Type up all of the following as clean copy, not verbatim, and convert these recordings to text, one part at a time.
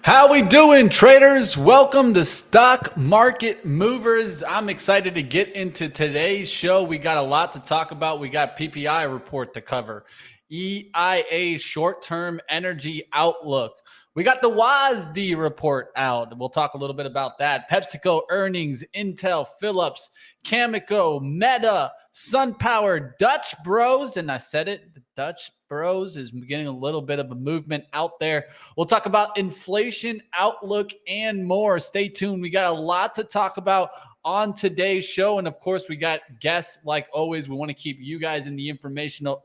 How we doing, traders? Welcome to Stock Market Movers. I'm excited to get into today's show. We got a lot to talk about. We got PPI report to cover, EIA short-term energy outlook. We got the WASD report out. We'll talk a little bit about that. Pepsico earnings, Intel, Philips, Cameco, Meta, SunPower, Dutch Bros, and I said it, the Dutch Bros is getting a little bit of a movement out there. We'll talk about inflation outlook and more. Stay tuned. We got a lot to talk about on today's show. And of course, we got guests like always. We want to keep you guys in the informational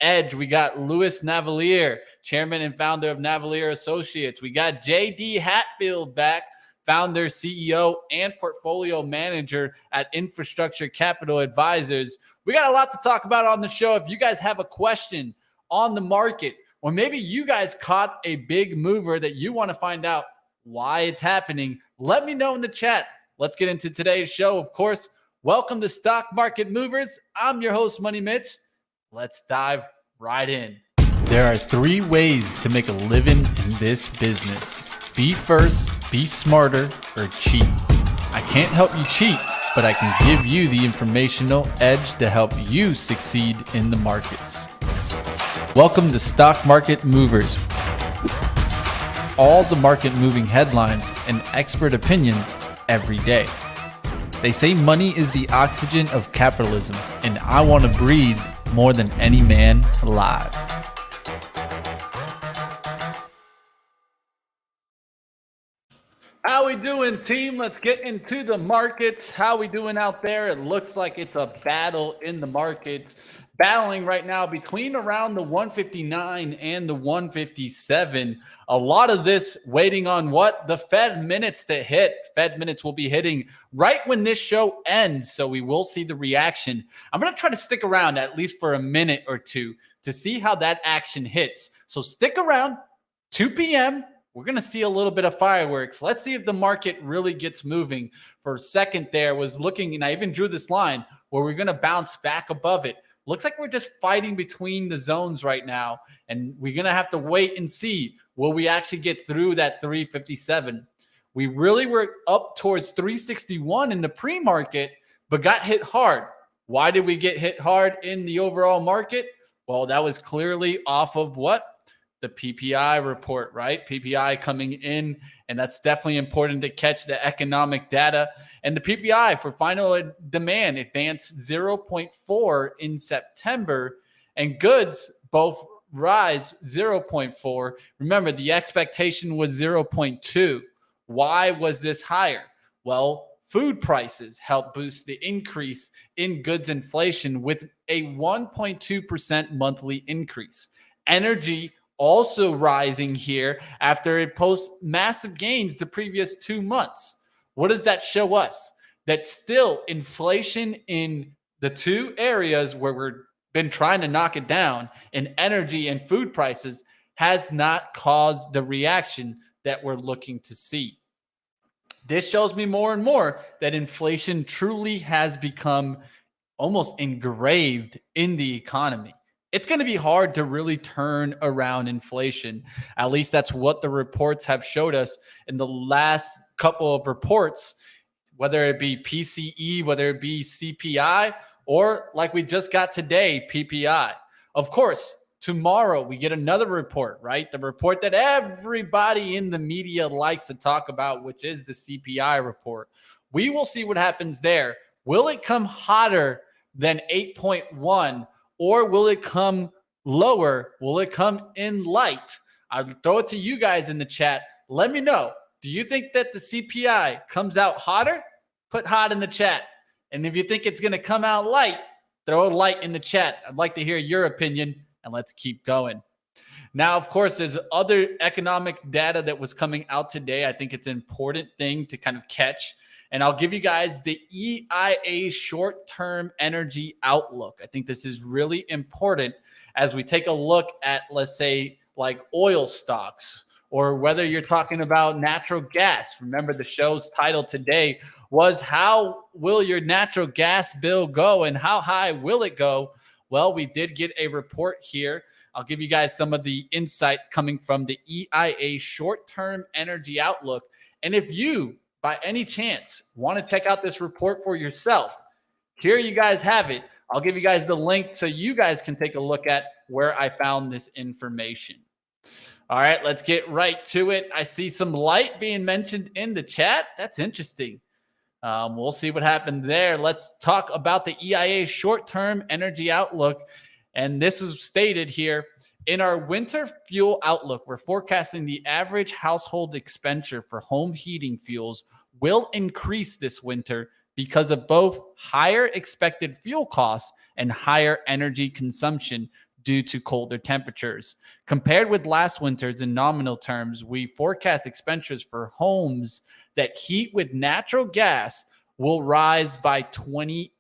edge. We got Louis Navellier, chairman and founder of Navellier Associates. We got JD Hatfield back, founder, CEO, and portfolio manager at Infrastructure Capital Advisors. We got a lot to talk about on the show. If you guys have a question on the market, or maybe you guys caught a big mover that you want to find out why it's happening, let me know in the chat. Let's get into today's show. Of course, welcome to Stock Market Movers. I'm your host, Money Mitch. Let's dive right in. There are three ways to make a living in this business. Be first, be smarter, or cheat. I can't help you cheat, but I can give you the informational edge to help you succeed in the markets. Welcome to Stock Market Movers. All the market moving headlines and expert opinions every day. They say money is the oxygen of capitalism, and I want to breathe more than any man alive. How we doing, team? Let's get into the markets. How we doing out there? It looks like it's a battle in the markets. Battling right now between around the 159 and the 157. A lot of this waiting on what? The Fed minutes to hit. Fed minutes will be hitting right when this show ends, so we will see the reaction. I'm going to try to stick around at least for a minute or two to see how that action hits. So stick around, 2 p.m., we're going to see a little bit of fireworks. Let's see if the market really gets moving. For a second there, was looking, and I even drew this line where we're going to bounce back above it. Looks like we're just fighting between the zones right now, and we're going to have to wait and see, will we actually get through that 357? We really were up towards 361 in the pre-market, but got hit hard. Why did we get hit hard in the overall market? Well, that was clearly off of what? The PPI report, right? PPI coming in, and that's definitely important to catch the economic data. And the PPI for final demand advanced 0.4 in September, and goods both rise 0.4. Remember, the expectation was 0.2. Why was this higher? Well, food prices helped boost the increase in goods inflation with a 1.2% monthly increase. Energy also rising here after it posts massive gains the previous 2 months. What does that show us? That still inflation in the two areas where we've been trying to knock it down, in energy and food prices, has not caused the reaction that we're looking to see. This shows me more and more that inflation truly has become almost engraved in the economy. It's going to be hard to really turn around inflation. At least that's what the reports have showed us in the last couple of reports, whether it be PCE, whether it be CPI, or like we just got today, PPI. Of course, tomorrow we get another report, right? The report that everybody in the media likes to talk about, which is the CPI report. We will see what happens there. Will it come hotter than 8.1? Or will it come lower? Will it come in light? I'll throw it to you guys in the chat. Let me know. Do you think that the CPI comes out hotter? Put hot in the chat. And if you think it's going to come out light, throw a light in the chat. I'd like to hear your opinion, and let's keep going. Now, of course, there's other economic data that was coming out today. I think it's an important thing to kind of catch. And I'll give you guys the EIA short-term energy outlook. I think this is really important as we take a look at, let's say, like oil stocks, or whether you're talking about natural gas. Remember, the show's title today was How Will Your Natural Gas Bill Go and How High Will It Go? Well, we did get a report here I'll give you guys some of the insight coming from the EIA short-term energy outlook. And if you, by any chance, want to check out this report for yourself, here you guys have it. I'll give you guys the link so you guys can take a look at where I found this information. All right, let's get right to it. I see some light being mentioned in the chat. That's interesting. We'll see what happened there. Let's talk about the EIA short-term energy outlook. And this is stated here. In our winter fuel outlook, we're forecasting the average household expenditure for home heating fuels will increase this winter because of both higher expected fuel costs and higher energy consumption due to colder temperatures. Compared with last winter's in nominal terms, we forecast expenditures for homes that heat with natural gas will rise by 28%.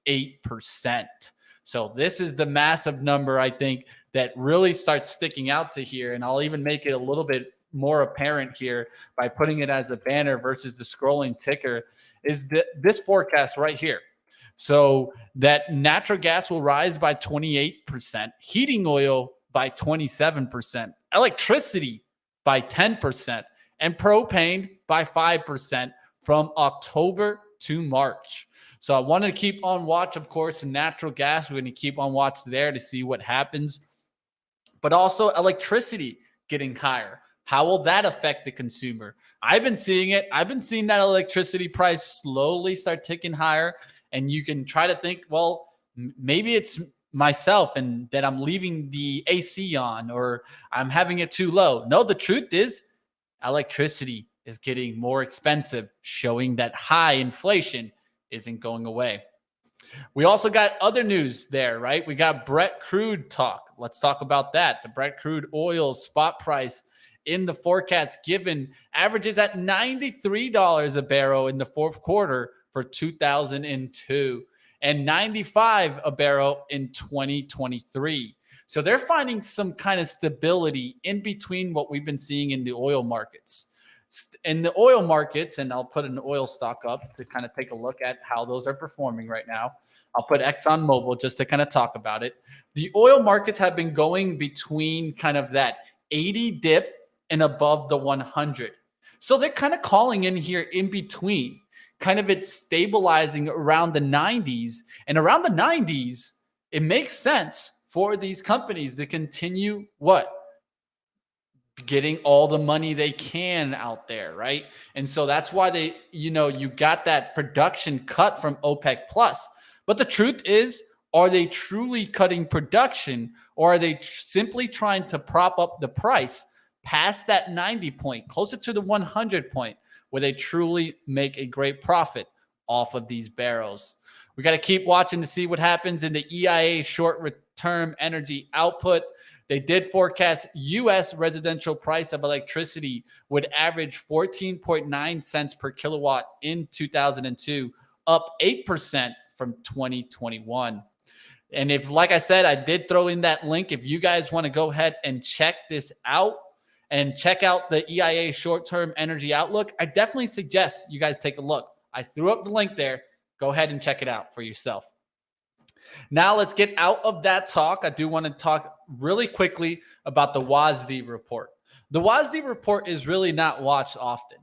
So this is the massive number, I think, that really starts sticking out to here. And I'll even make it a little bit more apparent here by putting it as a banner versus the scrolling ticker, is this forecast right here. So that natural gas will rise by 28%, heating oil by 27%, electricity by 10%, and propane by 5% from October to March. So I want to keep on watch, of course, natural gas. We're going to keep on watch there to see what happens. But also electricity getting higher. How will that affect the consumer? I've been seeing it. I've been seeing that electricity price slowly start ticking higher. And you can try to think, well, maybe it's myself and that I'm leaving the AC on or I'm having it too low. No, the truth is electricity is getting more expensive, showing that high inflation isn't going away. We also got other news there, right? We got Brent crude talk. Let's talk about that. The Brent crude oil spot price in the forecast given averages at $93 a barrel in the fourth quarter for 2002 and $95 a barrel in 2023. So they're finding some kind of stability in between what we've been seeing in the oil markets. In the oil markets, and I'll put an oil stock up to kind of take a look at how those are performing right now. I'll put ExxonMobil just to kind of talk about it. The oil markets have been going between kind of that 80 dip and above the 100. So they're kind of calling in here in between. Kind of it's stabilizing around the 90s. And around the 90s, it makes sense for these companies to continue what? Getting all the money they can out there, right? And so that's why they, you got that production cut from OPEC plus. But the truth is, are they truly cutting production or are they simply trying to prop up the price past that 90 point, closer to the 100 point, where they truly make a great profit off of these barrels? We got to keep watching to see what happens in the EIA short-term energy output. They did forecast U.S. residential price of electricity would average 14.9 cents per kilowatt in 2002, up 8% from 2021. And if, like I said, I did throw in that link. If you guys want to go ahead and check this out and check out the EIA short-term energy outlook, I definitely suggest you guys take a look. I threw up the link there. Go ahead and check it out for yourself. Now let's get out of that talk. I do want to talk really quickly about the WASD report. The WASD report is really not watched often.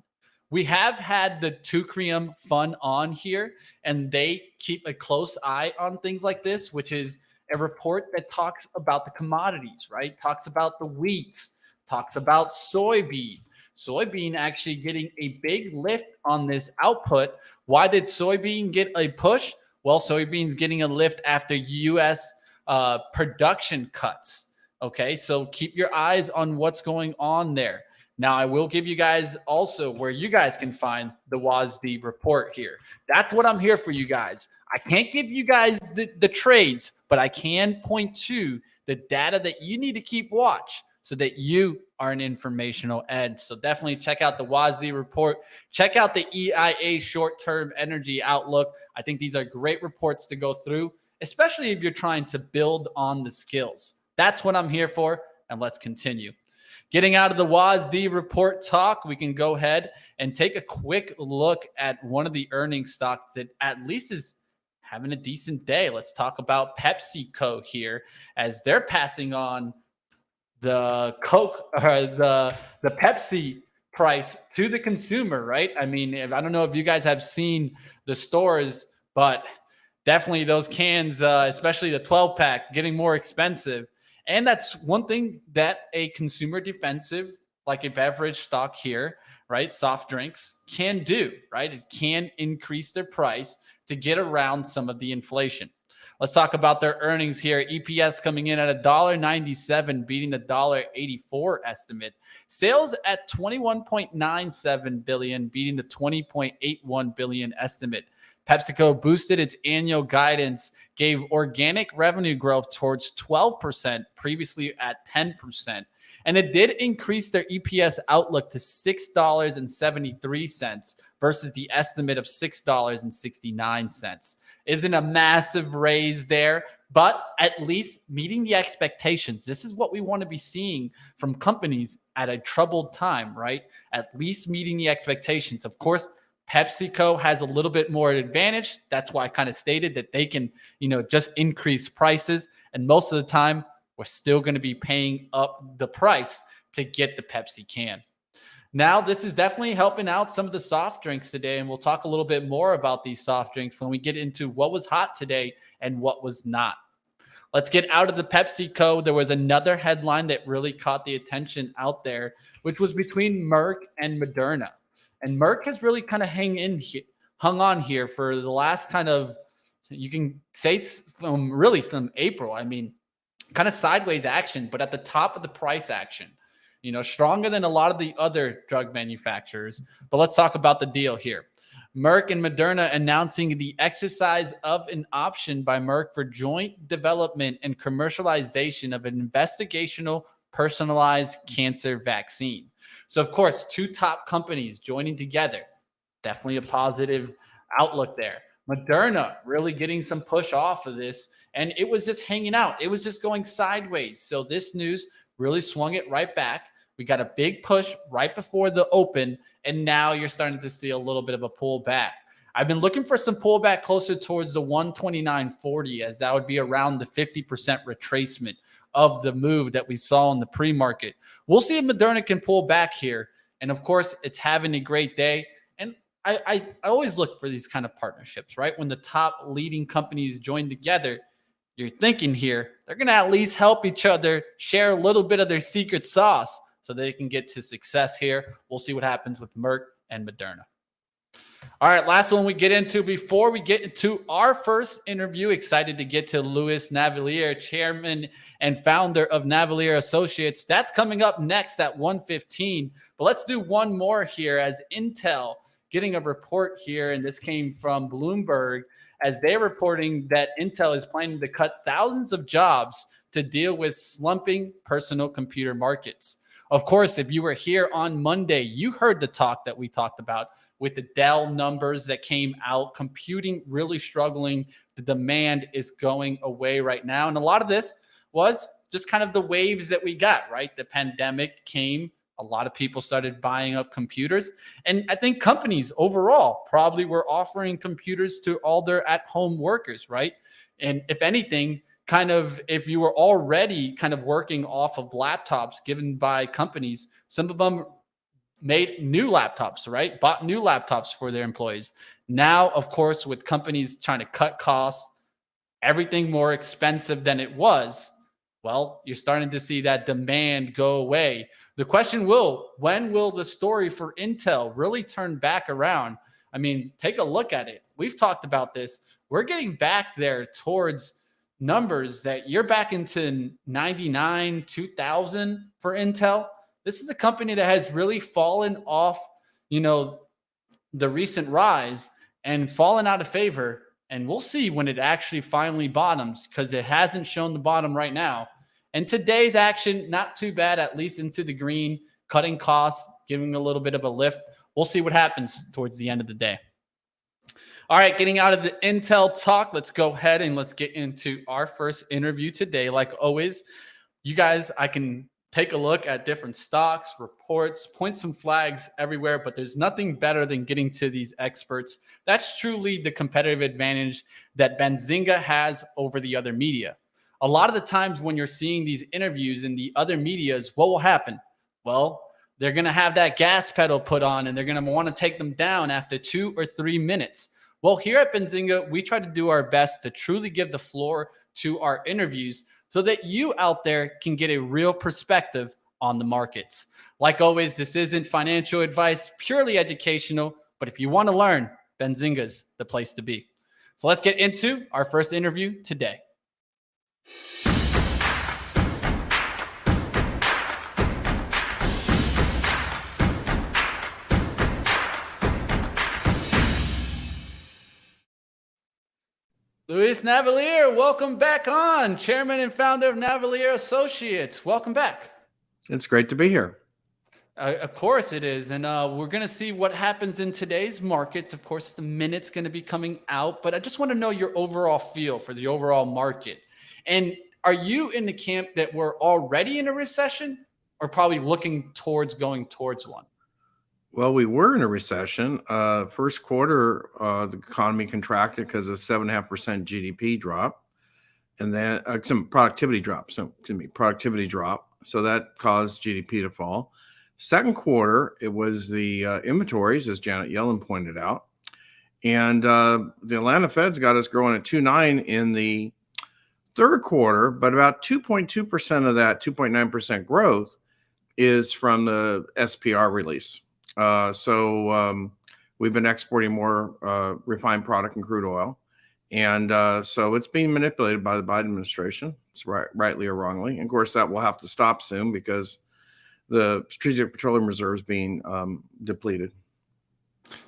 We have had the Tucrium Fund on here, and they keep a close eye on things like this, which is a report that talks about the commodities, right? Talks about the wheat, talks about soybean. Soybean actually getting a big lift on this output. Why did soybean get a push? Well, soybean's getting a lift after U.S. Production cuts. Okay, so keep your eyes on what's going on there. Now, I will give you guys also where you guys can find the WASD report here. That's what I'm here for, you guys. I can't give you guys the trades, but I can point to the data that you need to keep watch so that you are an informational edge. So definitely check out the WASD report. Check out the EIA short-term energy outlook. I think these are great reports to go through, especially if you're trying to build on the skills. That's what I'm here for, and let's continue. Getting out of the WASD report talk, we can go ahead and take a quick look at one of the earnings stocks that at least is having a decent day. Let's talk about Pepsico here, as they're passing on the Coke or the Pepsi price to the consumer, right? I mean, I don't know if you guys have seen the stores, but definitely those cans, especially the 12 pack, getting more expensive. And that's one thing that a consumer defensive, like a beverage stock here, right? Soft drinks can do, right? It can increase their price to get around some of the inflation. Let's talk about their earnings here. EPS coming in at $1.97, beating the $1.84 estimate. Sales at $21.97 billion, beating the $20.81 billion estimate. PepsiCo boosted its annual guidance, gave organic revenue growth towards 12%, previously at 10%. And it did increase their EPS outlook to $6.73 versus the estimate of $6.69. Isn't a massive raise there, but at least meeting the expectations. This is what we want to be seeing from companies at a troubled time, right? At least meeting the expectations. Of course, PepsiCo has a little bit more advantage. That's why I kind of stated that they can, just increase prices. And most of the time, we're still going to be paying up the price to get the Pepsi can. Now, this is definitely helping out some of the soft drinks today, and we'll talk a little bit more about these soft drinks when we get into what was hot today and what was not. Let's get out of the PepsiCo. There was another headline that really caught the attention out there, which was between Merck and Moderna. And Merck has really kind of hung on here for the last kind of, you can say from April. I mean, kind of sideways action, but at the top of the price action, stronger than a lot of the other drug manufacturers. But let's talk about the deal here. Merck and Moderna announcing the exercise of an option by Merck for joint development and commercialization of an investigational personalized cancer vaccine. So, of course, two top companies joining together. Definitely a positive outlook there. Moderna really getting some push off of this, and it was just hanging out. It was just going sideways. So this news really swung it right back. We got a big push right before the open, and now you're starting to see a little bit of a pullback. I've been looking for some pullback closer towards the 129.40, as that would be around the 50% retracement of the move that we saw in the pre-market. We'll see if Moderna can pull back here. And of course, it's having a great day. And I always look for these kind of partnerships, right? When the top leading companies join together, you're thinking here, they're going to at least help each other share a little bit of their secret sauce so they can get to success here. We'll see what happens with Merck and Moderna. All right, last one we get into before we get into our first interview. Excited to get to Louis Navellier, chairman and founder of Navellier Associates. That's coming up next at 1:15. But let's do one more here as Intel getting a report here, and this came from Bloomberg, as they're reporting that Intel is planning to cut thousands of jobs to deal with slumping personal computer markets. Of course, if you were here on Monday, you heard the talk that we talked about with the Dell numbers that came out, computing really struggling. The demand is going away right now. And a lot of this was just kind of the waves that we got, right? The pandemic came. A lot of people started buying up computers. And I think companies overall probably were offering computers to all their at-home workers, right? And if anything, kind of if you were already kind of working off of laptops given by companies, some of them made new laptops, right? Bought new laptops for their employees. Now, of course, with companies trying to cut costs, everything more expensive than it was, well, you're starting to see that demand go away. The question when will the story for Intel really turn back around? I mean, take a look at it. We've talked about this. We're getting back there towards numbers that you're back into 99, 2000 for Intel. This is a company that has really fallen off, the recent rise and fallen out of favor. And we'll see when it actually finally bottoms, because it hasn't shown the bottom right now. And today's action, not too bad, at least into the green, cutting costs, giving a little bit of a lift. We'll see what happens towards the end of the day. All right, getting out of the Intel talk, let's go ahead and let's get into our first interview today. Like always, you guys, I can take a look at different stocks, reports, point some flags everywhere, but there's nothing better than getting to these experts. That's truly the competitive advantage that Benzinga has over the other media. A lot of the times when you're seeing these interviews in the other medias, what will happen? Well, they're going to have that gas pedal put on and they're going to want to take them down after 2 or 3 minutes. Well, here at Benzinga, we try to do our best to truly give the floor to our interviews so that you out there can get a real perspective on the markets. Like always, this isn't financial advice, purely educational, but if you want to learn, Benzinga's the place to be. So let's get into our first interview today. Luis Navellier, welcome back on. Chairman and founder of Navellier Associates. Welcome back. It's great to be here. Of course it is. And we're going to see what happens in today's markets. Of course, the minute's going to be coming out, but I just want to know your overall feel for the overall market. And are you in the camp that we're already in a recession or probably looking towards going towards one? Well, we were in a recession. First quarter, the economy contracted because of 7.5% GDP drop, and then some productivity drop. Productivity drop. So that caused GDP to fall. Second quarter, it was the inventories, as Janet Yellen pointed out, and the Atlanta Fed's got us growing at 2.9 in the third quarter, but about 2.2% of that 2.9% growth is from the SPR release. So we've been exporting more refined product and crude oil. And so it's being manipulated by the Biden administration, rightly or wrongly. And of course, that will have to stop soon because the strategic petroleum reserves being depleted.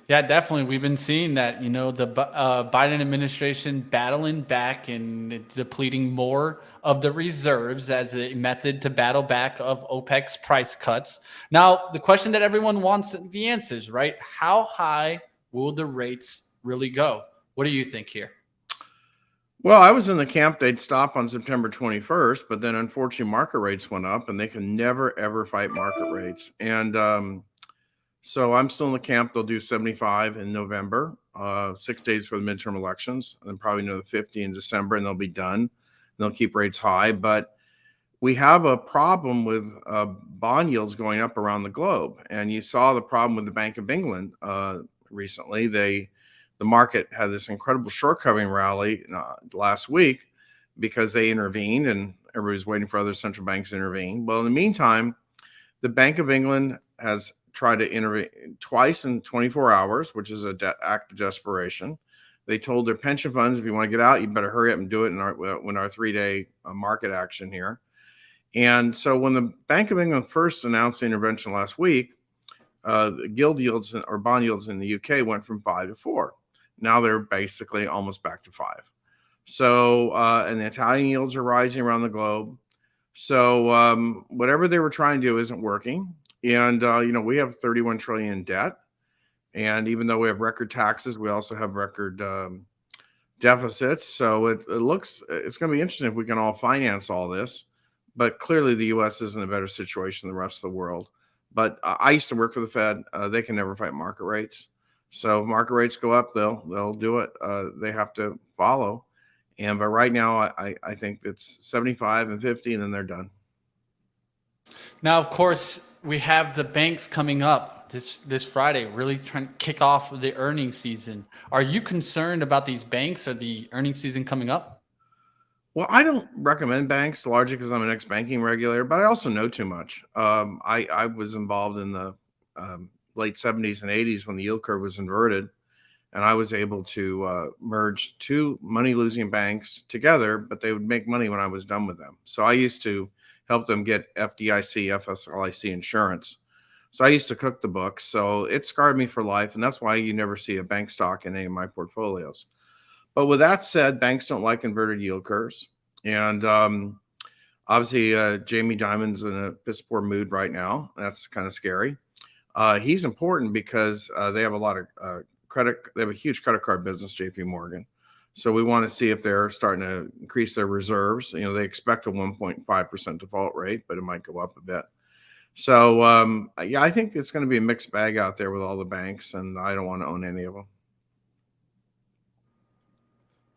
Yeah, definitely. We've been seeing that, the Biden administration battling back and depleting more of the reserves as a method to battle back of OPEC's price cuts. Now, the question that everyone wants the answers, right? How high will the rates really go? What do you think here? Well, I was in the camp they'd stop on September 21st, but then unfortunately market rates went up and they can never, ever fight market rates. And so I'm still in the camp. They'll do 75 in November, 6 days for the midterm elections, and then probably another 50 in December, and they'll be done. And they'll keep rates high. But we have a problem with bond yields going up around the globe. And you saw the problem with the Bank of England recently. The market had this incredible short covering rally last week because they intervened, and everybody's waiting for other central banks to intervene. Well, in the meantime, the Bank of England has tried to intervene twice in 24 hours, which is an act of desperation. They told their pension funds, if you want to get out, you better hurry up and do it in our 3-day market action here. And so when the Bank of England first announced the intervention last week, the gilt yields or bond yields in the UK went from 5 to 4. Now they're basically almost back to 5. So, and the Italian yields are rising around the globe. So whatever they were trying to do isn't working. And, we have 31 trillion in debt. And even though we have record taxes, we also have record deficits. So it's going to be interesting if we can all finance all this. But clearly the U.S. is in a better situation than the rest of the world. But I used to work for the Fed. They can never fight market rates. So if market rates go up, they'll do it. They have to follow. But right now, I think it's 75 and 50, and then they're done. Now, of course, we have the banks coming up this Friday, really trying to kick off the earnings season. Are you concerned about these banks or the earnings season coming up? Well, I don't recommend banks largely because I'm an ex-banking regulator, but I also know too much. I was involved in the late 70s and 80s when the yield curve was inverted, and I was able to merge two money-losing banks together, but they would make money when I was done with them. So I used to help them get FDIC, FSLIC insurance. So I used to cook the books. So it scarred me for life, and that's why you never see a bank stock in any of my portfolios. But with that said, banks don't like inverted yield curves. And obviously, Jamie Dimon's in a piss poor mood right now. That's kind of scary. He's important because they have a lot of credit. They have a huge credit card business, JP Morgan. So we want to see if they're starting to increase their reserves. They expect a 1.5% default rate, but it might go up a bit. So, I think it's going to be a mixed bag out there with all the banks, and I don't want to own any of them.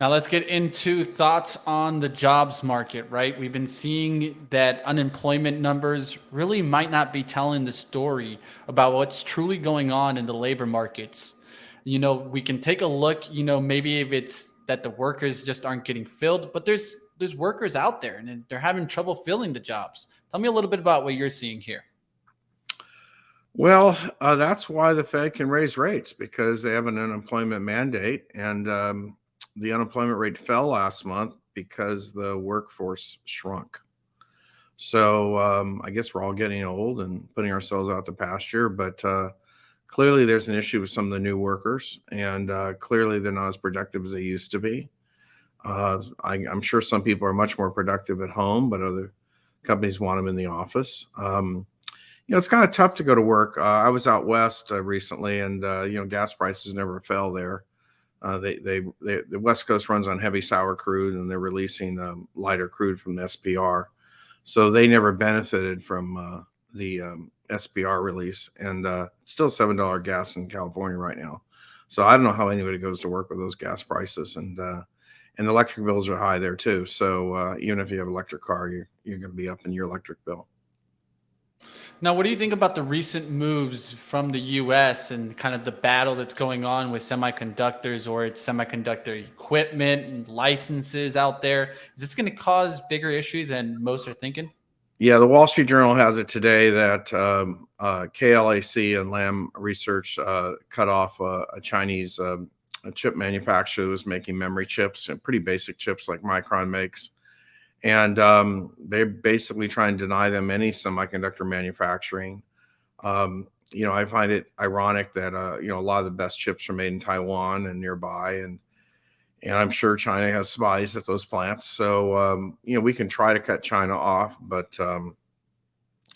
Now let's get into thoughts on the jobs market, right? We've been seeing that unemployment numbers really might not be telling the story about what's truly going on in the labor markets. We can take a look, maybe if it's that the workers just aren't getting filled, but there's workers out there and they're having trouble filling the jobs. Tell me a little bit about what you're seeing here. Well, that's why the Fed can raise rates, because they have an unemployment mandate, and the unemployment rate fell last month because the workforce shrunk. So I guess we're all getting old and putting ourselves out to pasture, but clearly there's an issue with some of the new workers, and clearly they're not as productive as they used to be. I'm sure some people are much more productive at home, but other companies want them in the office. It's kind of tough to go to work. I was out west recently, and gas prices never fell there. The West Coast runs on heavy sour crude, and they're releasing lighter crude from the SPR, so they never benefited from the SPR release. And still $7 gas in California right now. So I don't know how anybody goes to work with those gas prices, and the electric bills are high there too. So even if you have an electric car, you're going to be up in your electric bill. Now, what do you think about the recent moves from the US and kind of the battle that's going on with semiconductors or its semiconductor equipment and licenses out there? Is this going to cause bigger issues than most are thinking? Yeah, the Wall Street Journal has it today that KLAC and Lam Research cut off a Chinese a chip manufacturer that was making memory chips, and pretty basic chips like Micron makes. And they're basically trying to deny them any semiconductor manufacturing. I find it ironic that a lot of the best chips are made in Taiwan and nearby, and I'm sure China has spies at those plants. So we can try to cut China off, but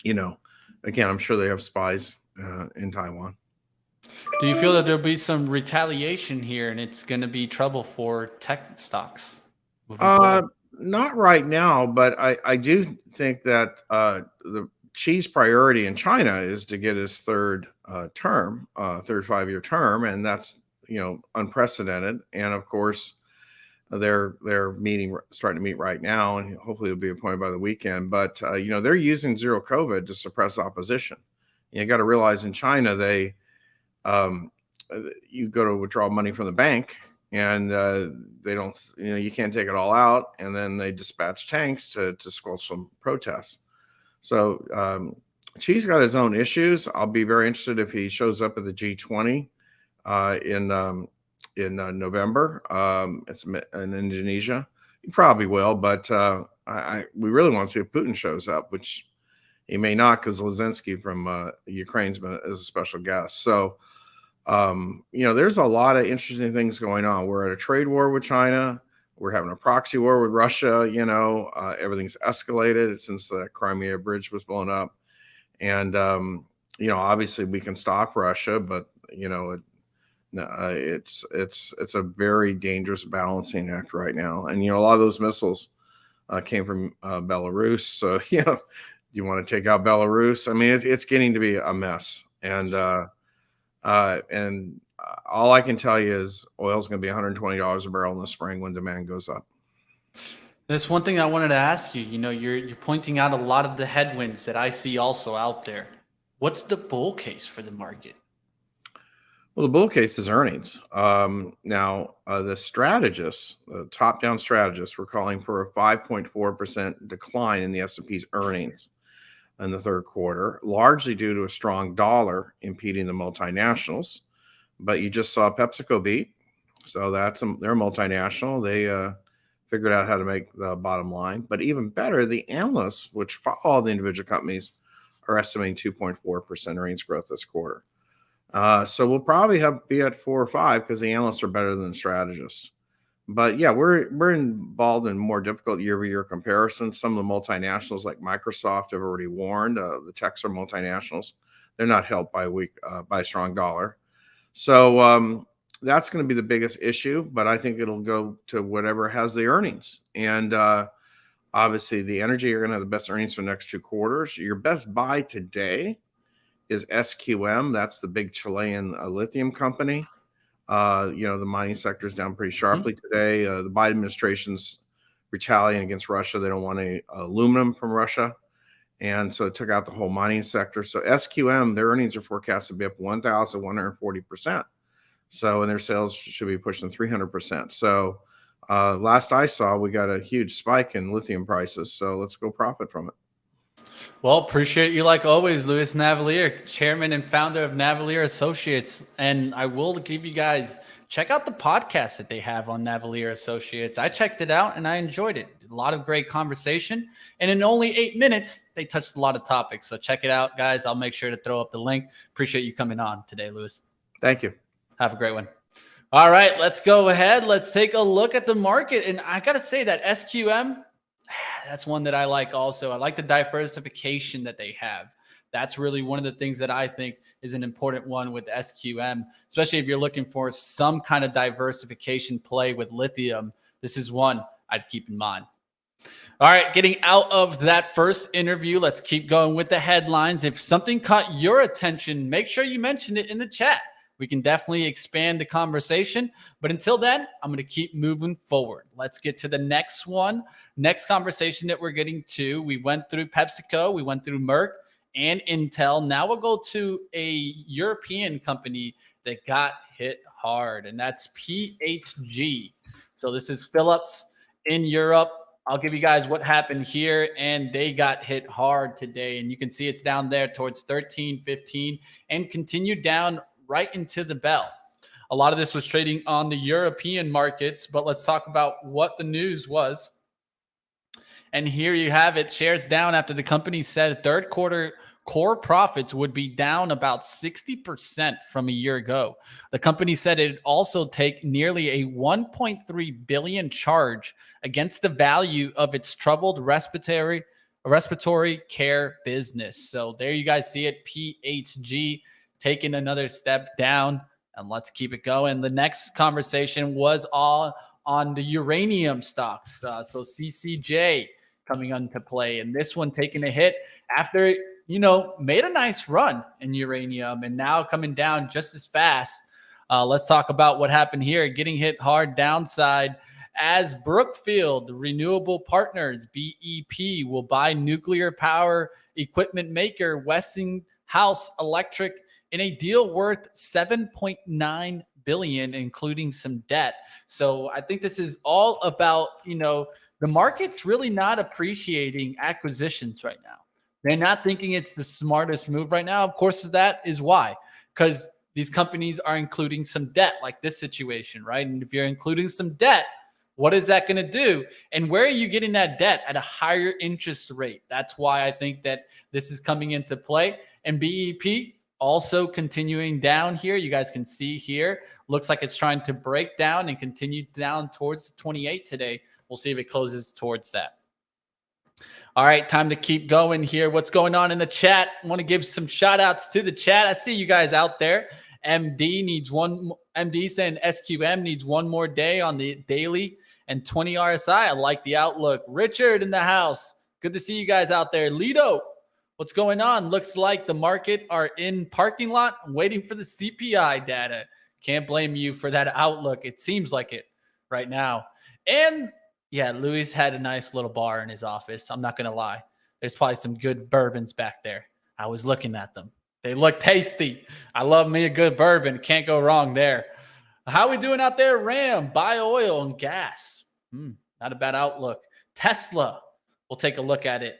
again, I'm sure they have spies in Taiwan. Do you feel that there'll be some retaliation here and it's going to be trouble for tech stocks moving forward? Not right now, but I do think that the Xi's priority in China is to get his third 5-year term, and that's unprecedented. And of course, they're starting to meet right now, and hopefully it'll be appointed by the weekend. But they're using zero COVID to suppress opposition. You got to realize in China you go to withdraw money from the bank, and they don't, you can't take it all out, and then they dispatch tanks to squelch some protests. So Xi's got his own issues. I'll be very interested if he shows up at the G20 in November. It's in Indonesia. He probably will, but we really want to see if Putin shows up, which he may not, because Zelensky from Ukraine's been as a special guest. So there's a lot of interesting things going on. We're at a trade war with China. We're having a proxy war with Russia. Everything's escalated since the Crimea bridge was blown up. And, obviously we can stop Russia, but, it's a very dangerous balancing act right now. And, a lot of those missiles came from Belarus. So, you want to take out Belarus? I mean, it's getting to be a mess. And all I can tell you is oil is going to be $120 a barrel in the spring when demand goes up. That's one thing I wanted to ask you. You're pointing out a lot of the headwinds that I see also out there. What's the bull case for the market? Well, the bull case is earnings. Now, the strategists, the top-down strategists, were calling for a 5.4% decline in the S&P's earnings in the third quarter, largely due to a strong dollar impeding the multinationals. But you just saw Pepsico beat, so they're a multinational. They figured out how to make the bottom line. But even better, the analysts, which follow the individual companies, are estimating 2.4% earnings growth this quarter. So we'll probably be at 4 or 5 because the analysts are better than the strategists. But yeah, we're involved in more difficult year-over-year comparisons. Some of the multinationals like Microsoft have already warned. The techs are multinationals; they're not helped by a strong dollar. So that's going to be the biggest issue. But I think it'll go to whatever has the earnings. And obviously, the energy are going to have the best earnings for the next 2 quarters. Your best buy today is SQM. That's the big Chilean lithium company. The mining sector is down pretty sharply today. The Biden administration's retaliating against Russia. They don't want any aluminum from Russia. And so it took out the whole mining sector. So SQM, their earnings are forecast to be up 1,140%. So, and their sales should be pushing 300%. So last I saw, we got a huge spike in lithium prices. So let's go profit from it. Well, appreciate you like always, Louis Navellier, chairman and founder of Navellier Associates. And I will give you guys, check out the podcast that they have on Navellier Associates. I checked it out and I enjoyed it. A lot of great conversation. And in only 8 minutes, they touched a lot of topics. So check it out, guys. I'll make sure to throw up the link. Appreciate you coming on today, Louis. Thank you. Have a great one. All right, let's go ahead. Let's take a look at the market. And I got to say that SQM, that's one that I like also. I like the diversification that they have. That's really one of the things that I think is an important one with SQM, especially if you're looking for some kind of diversification play with lithium. This is one I'd keep in mind. All right, getting out of that first interview, let's keep going with the headlines. If something caught your attention, make sure you mention it in the chat. We can definitely expand the conversation. But until then, I'm going to keep moving forward. Let's get to the next one. Next conversation that we're getting to. We went through PepsiCo. We went through Merck and Intel. Now we'll go to a European company that got hit hard, and that's PHG. So this is Philips in Europe. I'll give you guys what happened here, and they got hit hard today. And you can see it's down there towards 13.15 and continued down right into the bell. A lot of this was trading on the European markets, but let's talk about what the news was. And here you have it. Shares down after the company said third quarter core profits would be down about 60% from a year ago. The company said it'd also take nearly a 1.3 billion charge against the value of its troubled respiratory care business. So there you guys see it. PHG taking another step down, and let's keep it going. The next conversation was all on the uranium stocks. So CCJ coming into play, and this one taking a hit after it, made a nice run in uranium and now coming down just as fast. Let's talk about what happened here. Getting hit hard downside as Brookfield Renewable Partners, BEP, will buy nuclear power equipment maker Westinghouse Electric in a deal worth $7.9 billion, including some debt. So I think this is all about, the market's really not appreciating acquisitions right now. They're not thinking it's the smartest move right now. Of course, that is why, because these companies are including some debt, like this situation, right? And if you're including some debt, what is that going to do? And where are you getting that debt? At a higher interest rate. That's why I think that this is coming into play. And BEP also continuing down here. You guys can see here, looks like it's trying to break down and continue down towards the 28 today. We'll see if it closes towards that. All right, time to keep going here. What's going on in the chat? I want to give some shout outs to the chat. I see you guys out there. MD saying SQM needs one more day on the daily and 20 RSI. I like the outlook. Richard in the house. Good to see you guys out there. Lido, what's going on? Looks like the market are in parking lot waiting for the CPI data. Can't blame you for that outlook. It seems like it right now. And yeah, Louis had a nice little bar in his office. I'm not going to lie. There's probably some good bourbons back there. I was looking at them. They look tasty. I love me a good bourbon. Can't go wrong there. How we doing out there? Ram, buy oil and gas. Not a bad outlook. Tesla, we'll take a look at it.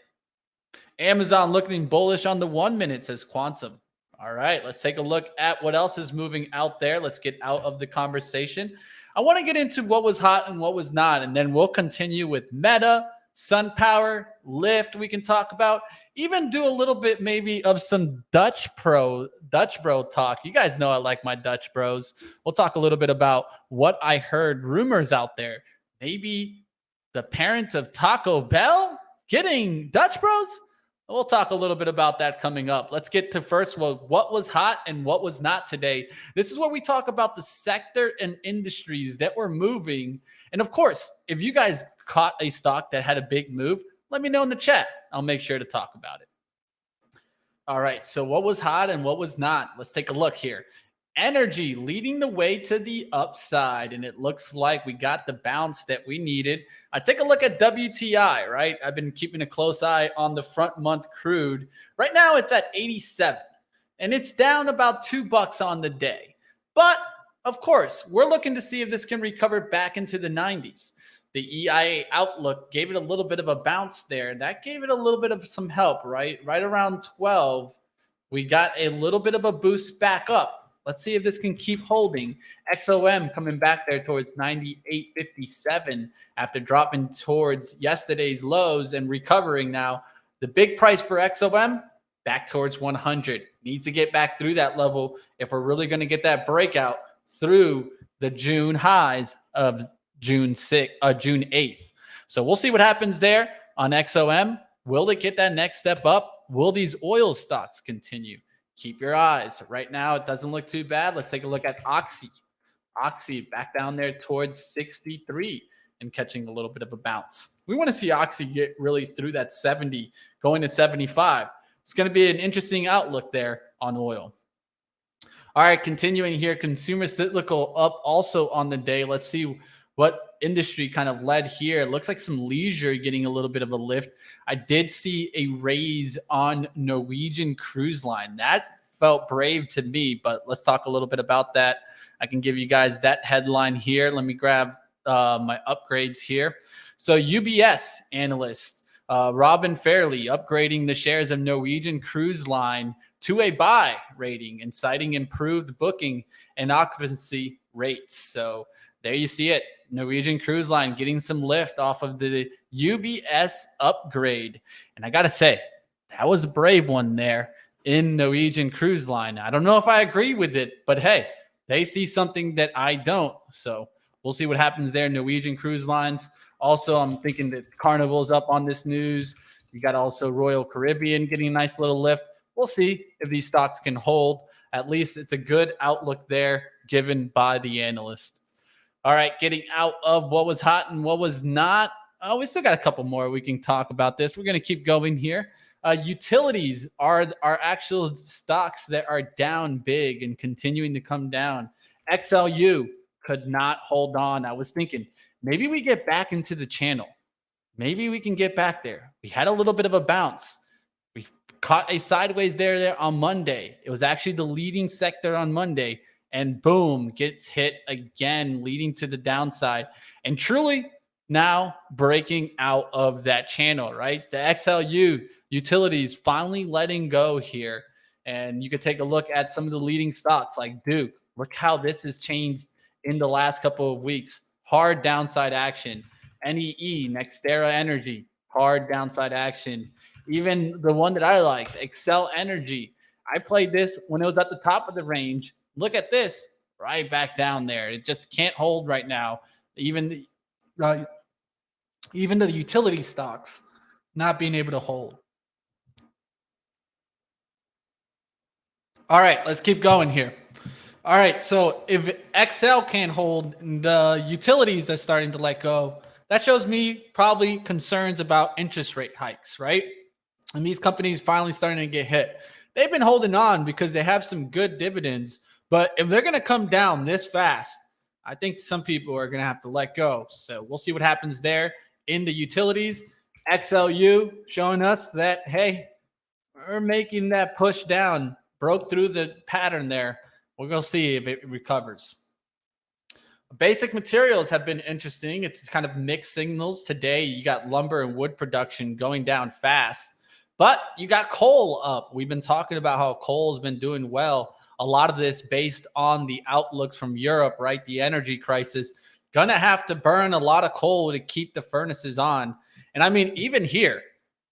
Amazon looking bullish on the 1 minute, says Quantum. All right, let's take a look at what else is moving out there. Let's get out of the conversation. I want to get into what was hot and what was not, and then we'll continue with Meta, SunPower, Lyft we can talk about. Even do a little bit maybe of some Dutch bro talk. You guys know I like my Dutch bros. We'll talk a little bit about what I heard rumors out there. Maybe the parent of Taco Bell getting Dutch bros? We'll talk a little bit about that coming up. Let's get to first what was hot and what was not today. This is where we talk about the sector and industries that were moving. And of course, if you guys caught a stock that had a big move, let me know in the chat. I'll make sure to talk about it. All right, so what was hot and what was not? Let's take a look here. Energy leading the way to the upside, and it looks like we got the bounce that we needed. I take a look at WTI, right? I've been keeping a close eye on the front month crude. Right now it's at 87, and it's down about $2 on the day. But of course, we're looking to see if this can recover back into the 90s. The EIA outlook gave it a little bit of a bounce there. That gave it a little bit of some help, right? Right around 12, we got a little bit of a boost back up. Let's see if this can keep holding. XOM coming back there towards 98.57 after dropping towards yesterday's lows and recovering now. The big price for XOM, back towards 100. Needs to get back through that level if we're really going to get that breakout through the June highs of June 8th. So we'll see what happens there on XOM. Will it get that next step up? Will these oil stocks continue? Keep your eyes. Right now, it doesn't look too bad. Let's take a look at Oxy. Oxy back down there towards 63 and catching a little bit of a bounce. We want to see Oxy get really through that 70, going to 75. It's going to be an interesting outlook there on oil. All right, continuing here, consumer cyclical up also on the day. Let's see what industry kind of led here. It looks like some leisure getting a little bit of a lift. I did see a raise on Norwegian Cruise Line. That felt brave to me, but let's talk a little bit about that. I can give you guys that headline here. Let me grab my upgrades here. So UBS analyst Robin Fairley upgrading the shares of Norwegian Cruise Line to a buy rating and citing improved booking and occupancy rates. So there you see it. Norwegian Cruise Line getting some lift off of the UBS upgrade. And I got to say, that was a brave one there in Norwegian Cruise Line. I don't know if I agree with it, but hey, they see something that I don't. So we'll see what happens there. Norwegian Cruise Lines. Also, I'm thinking that Carnival's up on this news. You got also Royal Caribbean getting a nice little lift. We'll see if these stocks can hold. At least it's a good outlook there given by the analyst. All right, getting out of what was hot and what was not. We still got a couple more we can talk about this. We're going to keep going here. Utilities are actual stocks that are down big and continuing to come down. XLU could not hold on. I was thinking maybe we get back into the channel. Maybe we can get back there. We had a little bit of a bounce. We caught a sideways there on Monday. It was actually the leading sector on Monday. And boom, gets hit again, leading to the downside. And truly now breaking out of that channel, right? The XLU utilities finally letting go here. And you could take a look at some of the leading stocks like Duke. Look how this has changed in the last couple of weeks. Hard downside action. NEE, Nextera Energy, hard downside action. Even the one that I liked, Excel Energy. I played this when it was at the top of the range. Look at this, right back down there. It just can't hold right now. Even the utility stocks not being able to hold. All right, let's keep going here. All right, so if XL can't hold, the utilities are starting to let go. That shows me probably concerns about interest rate hikes, right? And these companies finally starting to get hit. They've been holding on because they have some good dividends. But if they're going to come down this fast, I think some people are going to have to let go. So we'll see what happens there in the utilities. XLU showing us that, hey, we're making that push down, broke through the pattern there. We're going to see if it recovers. Basic materials have been interesting. It's kind of mixed signals today. You got lumber and wood production going down fast, but you got coal up. We've been talking about how coal has been doing well. A lot of this based on the outlooks from Europe, right? The energy crisis. Gonna have to burn a lot of coal to keep the furnaces on. And I mean, even here,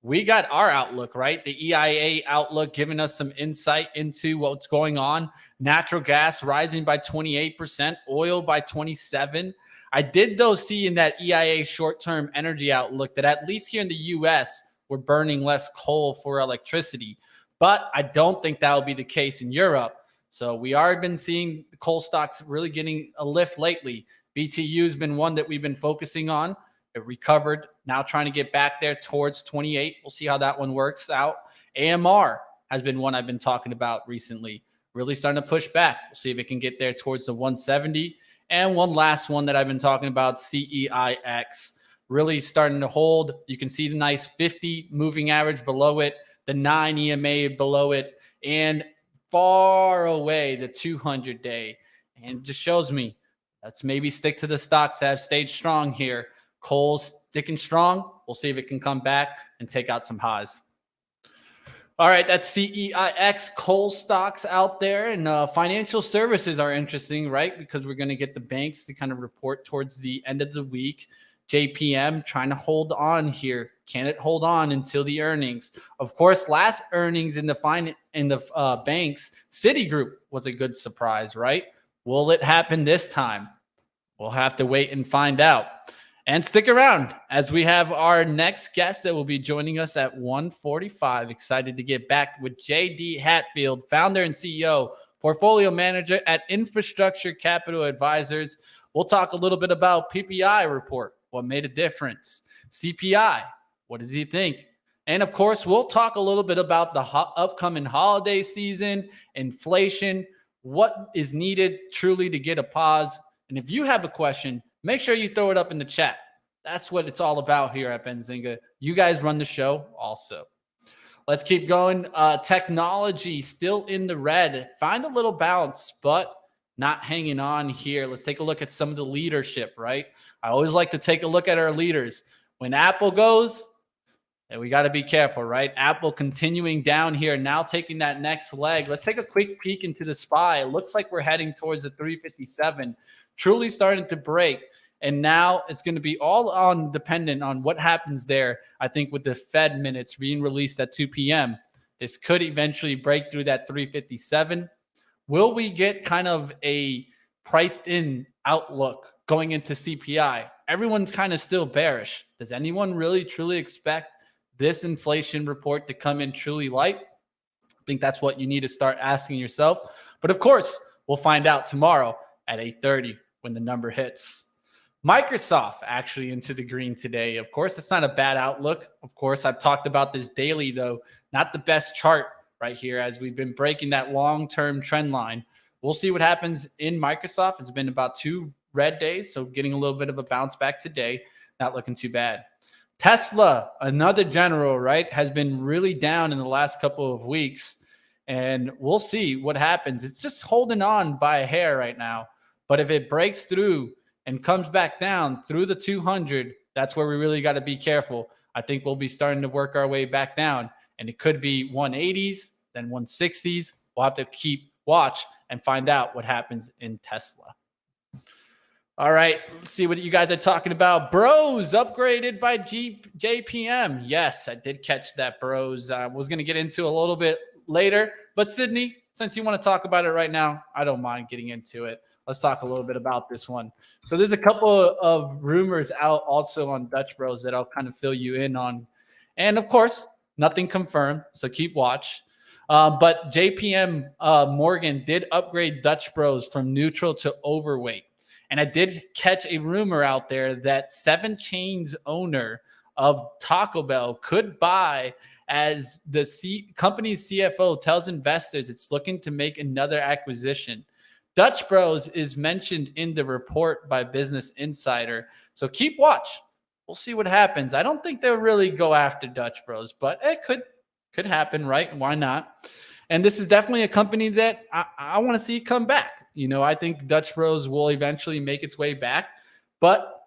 we got our outlook, right? The EIA outlook giving us some insight into what's going on. Natural gas rising by 28%, oil by 27%. I did though see in that EIA short-term energy outlook that at least here in the US, we're burning less coal for electricity. But I don't think that will be the case in Europe. So we are been seeing the coal stocks really getting a lift lately. BTU has been one that we've been focusing on. It recovered, now trying to get back there towards 28. We'll see how that one works out. AMR has been one I've been talking about recently. really starting to push back. We'll see if it can get there towards the 170. And one last one that I've been talking about, CEIX, really starting to hold. You can see the nice 50 moving average below it, the 9 EMA below it, and far away the 200-day. And it just shows me, let's maybe stick to the stocks that have stayed strong here. Coal's sticking strong. We'll see if it can come back and take out some highs. All right, that's CEIX, coal stocks out there. And financial services are interesting, right? Because we're going to get the banks to kind of report towards the end of the week. JPM trying to hold on here. Can it hold on until the earnings? Of course, last earnings in the banks, Citigroup was a good surprise, right? Will it happen this time? We'll have to wait and find out. And stick around as we have our next guest that will be joining us at 1:45. Excited to get back with JD Hatfield, founder and CEO, portfolio manager at Infrastructure Capital Advisors. We'll talk a little bit about PPI report, what made a difference, CPI, what does he think? And of course, we'll talk a little bit about the upcoming holiday season, inflation, what is needed truly to get a pause. And if you have a question, make sure you throw it up in the chat. That's what it's all about here at Benzinga. You guys run the show also. Let's keep going. Technology still in the red. Find a little bounce, but not hanging on here. Let's take a look at some of the leadership, right? I always like to take a look at our leaders. When Apple goes, and we got to be careful, right? Apple continuing down here, now taking that next leg. Let's take a quick peek into the SPY. It looks like we're heading towards the 357, truly starting to break. And now it's going to be all on dependent on what happens there. I think with the Fed minutes being released at 2 p.m., this could eventually break through that 357. Will we get kind of a priced in outlook going into CPI? Everyone's kind of still bearish. Does anyone really truly expect this inflation report to come in truly light? I think that's what you need to start asking yourself. But of course, we'll find out tomorrow at 8:30 when the number hits. Microsoft actually into the green today. Of course, it's not a bad outlook. Of course, I've talked about this daily, though. Not the best chart right here as we've been breaking that long-term trend line. We'll see what happens in Microsoft. It's been about 2 red days, so getting a little bit of a bounce back today. Not looking too bad. Tesla, another general, right, has been really down in the last couple of weeks, and we'll see what happens. It's just holding on by a hair right now, but if it breaks through and comes back down through the 200, that's where we really got to be careful. I think we'll be starting to work our way back down, and it could be 180s, then 160s. We'll have to keep watch and find out what happens in Tesla. All right, let's see what you guys are talking about. Bros upgraded by JPM. Yes, I did catch that, Bros. I was going to get into a little bit later, but Sydney, since you want to talk about it right now, I don't mind getting into it. Let's talk a little bit about this one. So there's a couple of rumors out also on Dutch Bros that I'll kind of fill you in on. And of course, nothing confirmed, so keep watch. But JPM Morgan did upgrade Dutch Bros from neutral to overweight. And I did catch a rumor out there that 7 Chain's owner of Taco Bell could buy, as the company's CFO tells investors it's looking to make another acquisition. Dutch Bros is mentioned in the report by Business Insider. So keep watch. We'll see what happens. I don't think they'll really go after Dutch Bros, but it could happen, right? Why not? And this is definitely a company that I want to see come back. You know, I think Dutch Bros will eventually make its way back. But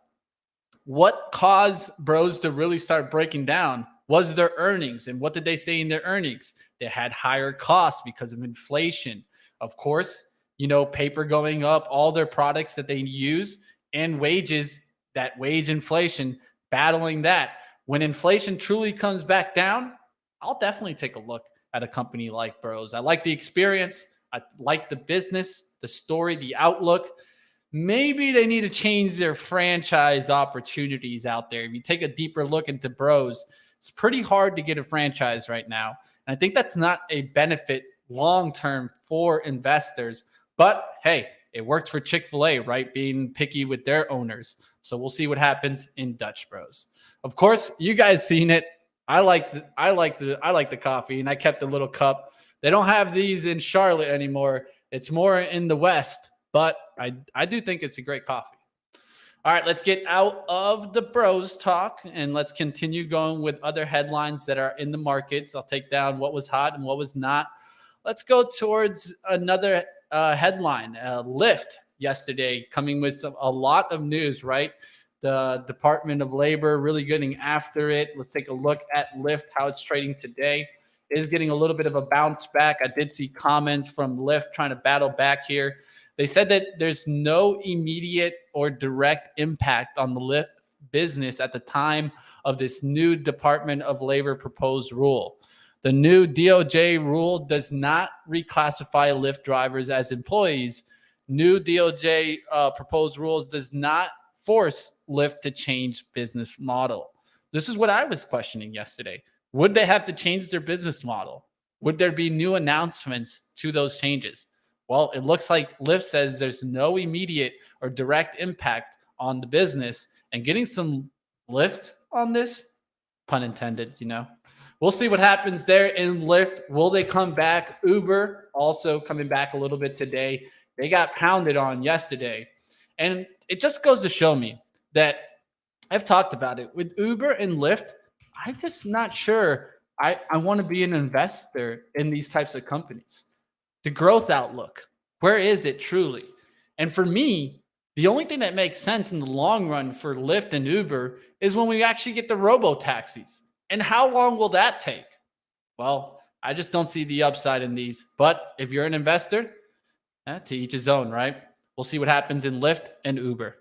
what caused Bros to really start breaking down was their earnings. And what did they say in their earnings? They had higher costs because of inflation. Of course, you know, paper going up, all their products that they use, and wages, that wage inflation, battling that. When inflation truly comes back down, I'll definitely take a look at a company like Bros. I like the experience. I like the business, the story, the outlook. Maybe they need to change their franchise opportunities out there. If you take a deeper look into Bros, it's pretty hard to get a franchise right now. And I think that's not a benefit long-term for investors. But hey, it worked for Chick-fil-A, right? Being picky with their owners. So we'll see what happens in Dutch Bros. Of course, you guys seen it. I like the coffee, and I kept a little cup They don't have these in Charlotte anymore. It's more in the West, but I do think it's a great coffee. All right, let's get out of the bros talk and let's continue going with other headlines that are in the markets. I'll take down what was hot and what was not. Let's go towards another headline. Lyft yesterday coming with a lot of news, right? The Department of Labor really getting after it. Let's take a look at Lyft, how it's trading today. It is getting a little bit of a bounce back. I did see comments from Lyft trying to battle back here. They said that there's no immediate or direct impact on the Lyft business at the time of this new Department of Labor proposed rule. The new DOJ rule does not reclassify Lyft drivers as employees. New DOJ proposed rules does not force Lyft to change business model. This is what I was questioning yesterday. Would they have to change their business model? Would there be new announcements to those changes? Well, it looks like Lyft says there's no immediate or direct impact on the business, and getting some lift on this, pun intended, We'll see what happens there in Lyft. Will they come back? Uber also coming back a little bit today. They got pounded on yesterday. And it just goes to show me that I've talked about it. With Uber and Lyft, I'm just not sure I want to be an investor in these types of companies. The growth outlook, where is it truly? And for me, the only thing that makes sense in the long run for Lyft and Uber is when we actually get the robo-taxis. And how long will that take? Well, I just don't see the upside in these. But if you're an investor, to each his own, right? We'll see what happens in Lyft and Uber.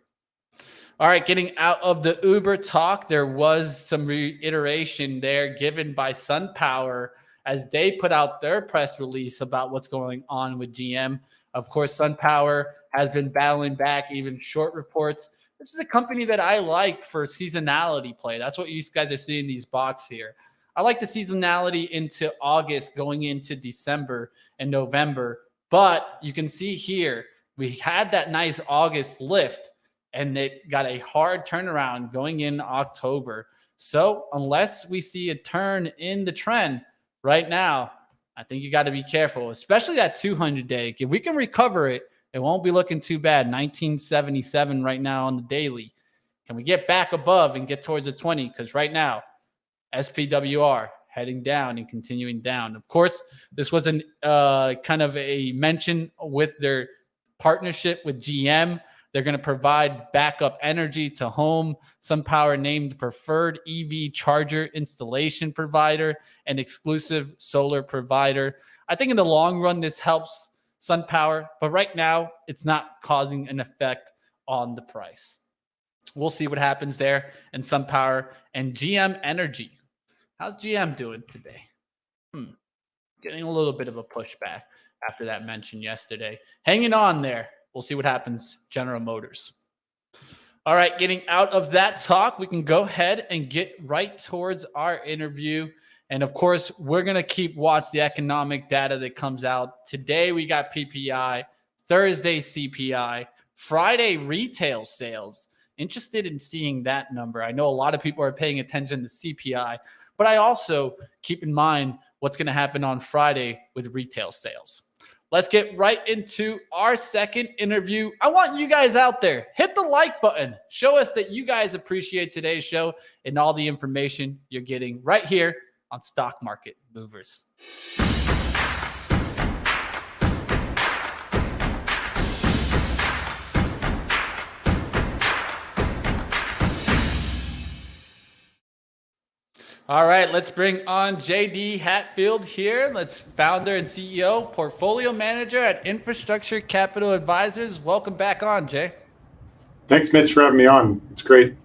All right, getting out of the Uber talk, there was some reiteration there given by SunPower as they put out their press release about what's going on with GM. Of course, SunPower has been battling back even short reports. This is a company that I like for seasonality play. That's what you guys are seeing in these box here. I like the seasonality into August, going into December and November. But you can see here, we had that nice August lift, and it got a hard turnaround going in October. So unless we see a turn in the trend right now, I think you got to be careful, especially that 200-day. If we can recover it, it won't be looking too bad. 1977 right now on the daily. Can we get back above and get towards the 20? Because right now, SPWR heading down and continuing down. Of course, this was an kind of a mention with their partnership with GM. They're going to provide backup energy to home. SunPower named preferred EV charger installation provider and exclusive solar provider. I think in the long run, this helps SunPower, but right now it's not causing an effect on the price. We'll see what happens there in SunPower and GM Energy. How's GM doing today? Getting a little bit of a pushback after that mention yesterday. Hanging on there. We'll see what happens. General Motors. All right, getting out of that talk, we can go ahead and get right towards our interview. And of course, we're going to watch the economic data that comes out. Today, we got PPI, Thursday, CPI, Friday, retail sales. Interested in seeing that number. I know a lot of people are paying attention to CPI, but I also keep in mind what's going to happen on Friday with retail sales. Let's get right into our second interview. I want you guys out there, hit the like button. Show us that you guys appreciate today's show and all the information you're getting right here on Stock Market Movers. All right, let's bring on JD Hatfield here. Founder and CEO, portfolio manager at Infrastructure Capital Advisors. Welcome back on, Jay. Thanks, Mitch, for having me on. It's great.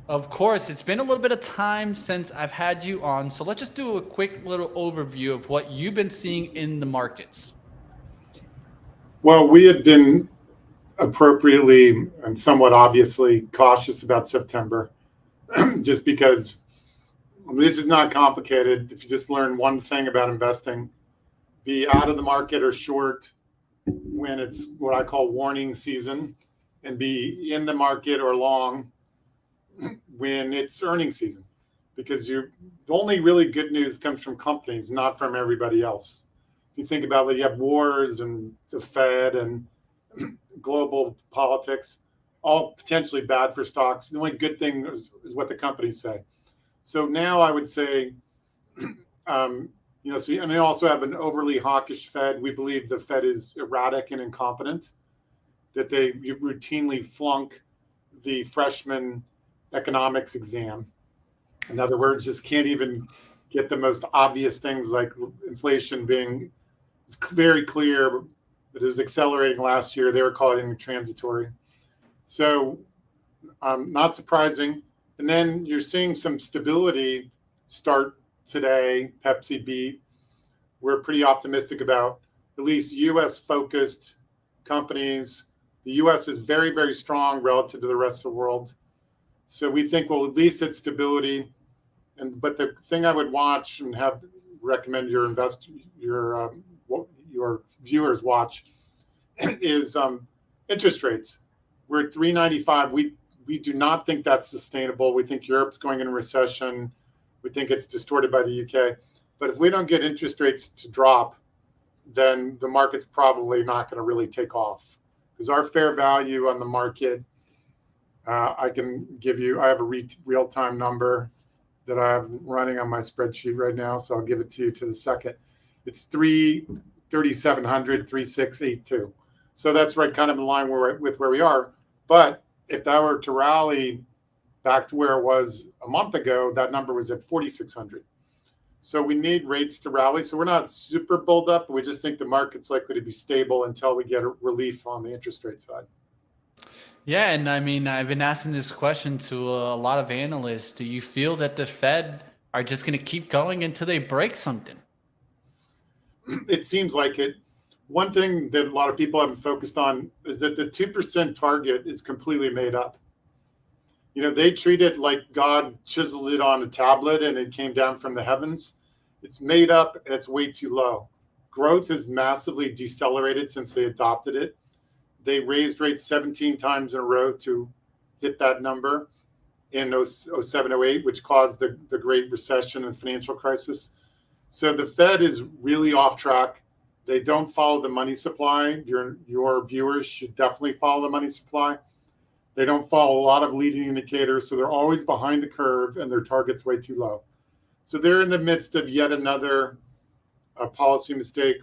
Of course, it's been a little bit of time since I've had you on, so let's just do a quick little overview of what you've been seeing in the markets. Well, we had been appropriately and somewhat obviously cautious about September, just because this is not complicated. If you just learn one thing about investing, be out of the market or short when it's what I call warning season, and be in the market or long when it's earnings season, because the only really good news comes from companies, not from everybody else. you think about it, you have wars and the Fed and global politics, all potentially bad for stocks. The only good thing is what the companies say. So now I would say, and they also have an overly hawkish Fed. We believe the Fed is erratic and incompetent, that they routinely flunk the freshman economics exam. In other words, just can't even get the most obvious things like inflation being very clear that it was accelerating last year. They were calling it transitory. So not surprising. And then you're seeing some stability start today. Pepsi beat. We're pretty optimistic about at least U.S. focused companies. The U.S. is very, very strong relative to the rest of the world. So we think we'll at least hit stability. But the thing I would watch and recommend your viewers watch is interest rates. We're at 3.95. We do not think that's sustainable. We think Europe's going into recession. We think it's distorted by the UK. But if we don't get interest rates to drop, then the market's probably not going to really take off. Because our fair value on the market, I have a real-time number that I have running on my spreadsheet right now, so I'll give it to you to the second. It's 3,700, 3,682. So that's right kind of in line with where we are. But if that were to rally back to where it was a month ago, that number was at 4,600. So we need rates to rally. So we're not super bulled up, but we just think the market's likely to be stable until we get a relief on the interest rate side. Yeah, and I mean, I've been asking this question to a lot of analysts. Do you feel that the Fed are just going to keep going until they break something? It seems like it. One thing that a lot of people haven't focused on is that the 2% target is completely made up. They treat it like God chiseled it on a tablet and it came down from the heavens. It's made up and it's way too low. Growth has massively decelerated since they adopted it. They raised rates 17 times in a row to hit that number in 07, 08, which caused the Great Recession and financial crisis. So the Fed is really off track. They don't follow the money supply. Your viewers should definitely follow the money supply. They don't follow a lot of leading indicators, so they're always behind the curve and their target's way too low. So they're in the midst of yet another policy mistake.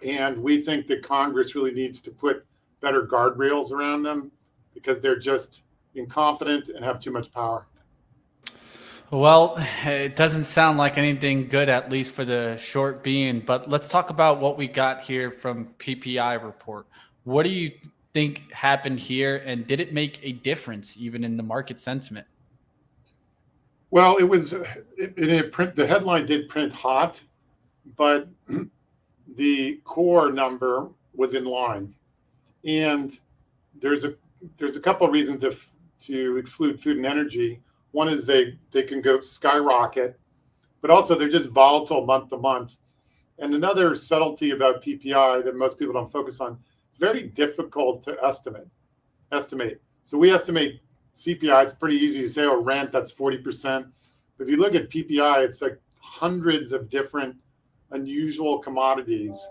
And we think that Congress really needs to put better guardrails around them because they're just incompetent and have too much power. Well, it doesn't sound like anything good, at least for the short being. But let's talk about what we got here from PPI Report. What do you think happened here, and did it make a difference even in the market sentiment? Well, the headline did print hot, but the core number was in line. And there's a couple of reasons to exclude food and energy. One is they can go skyrocket, but also they're just volatile month to month. And another subtlety about PPI that most people don't focus on, it's very difficult to estimate. So we estimate CPI, it's pretty easy to say, rent, that's 40%. But if you look at PPI, it's like hundreds of different unusual commodities.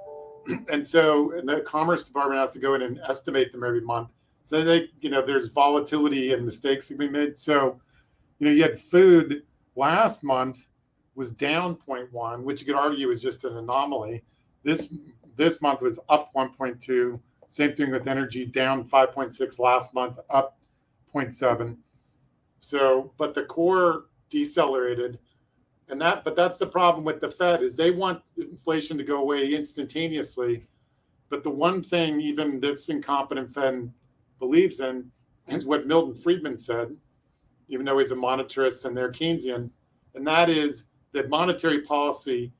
And the Commerce Department has to go in and estimate them every month. So there's volatility and mistakes that can be made. So, you had food last month was down 0.1, which you could argue is just an anomaly. This month was up 1.2. Same thing with energy, down 5.6 last month, up 0.7. So, but the core decelerated. But that's the problem with the Fed is they want inflation to go away instantaneously. But the one thing even this incompetent Fed believes in is what Milton Friedman said, even though he's a monetarist and they're Keynesian, and that is that monetary policy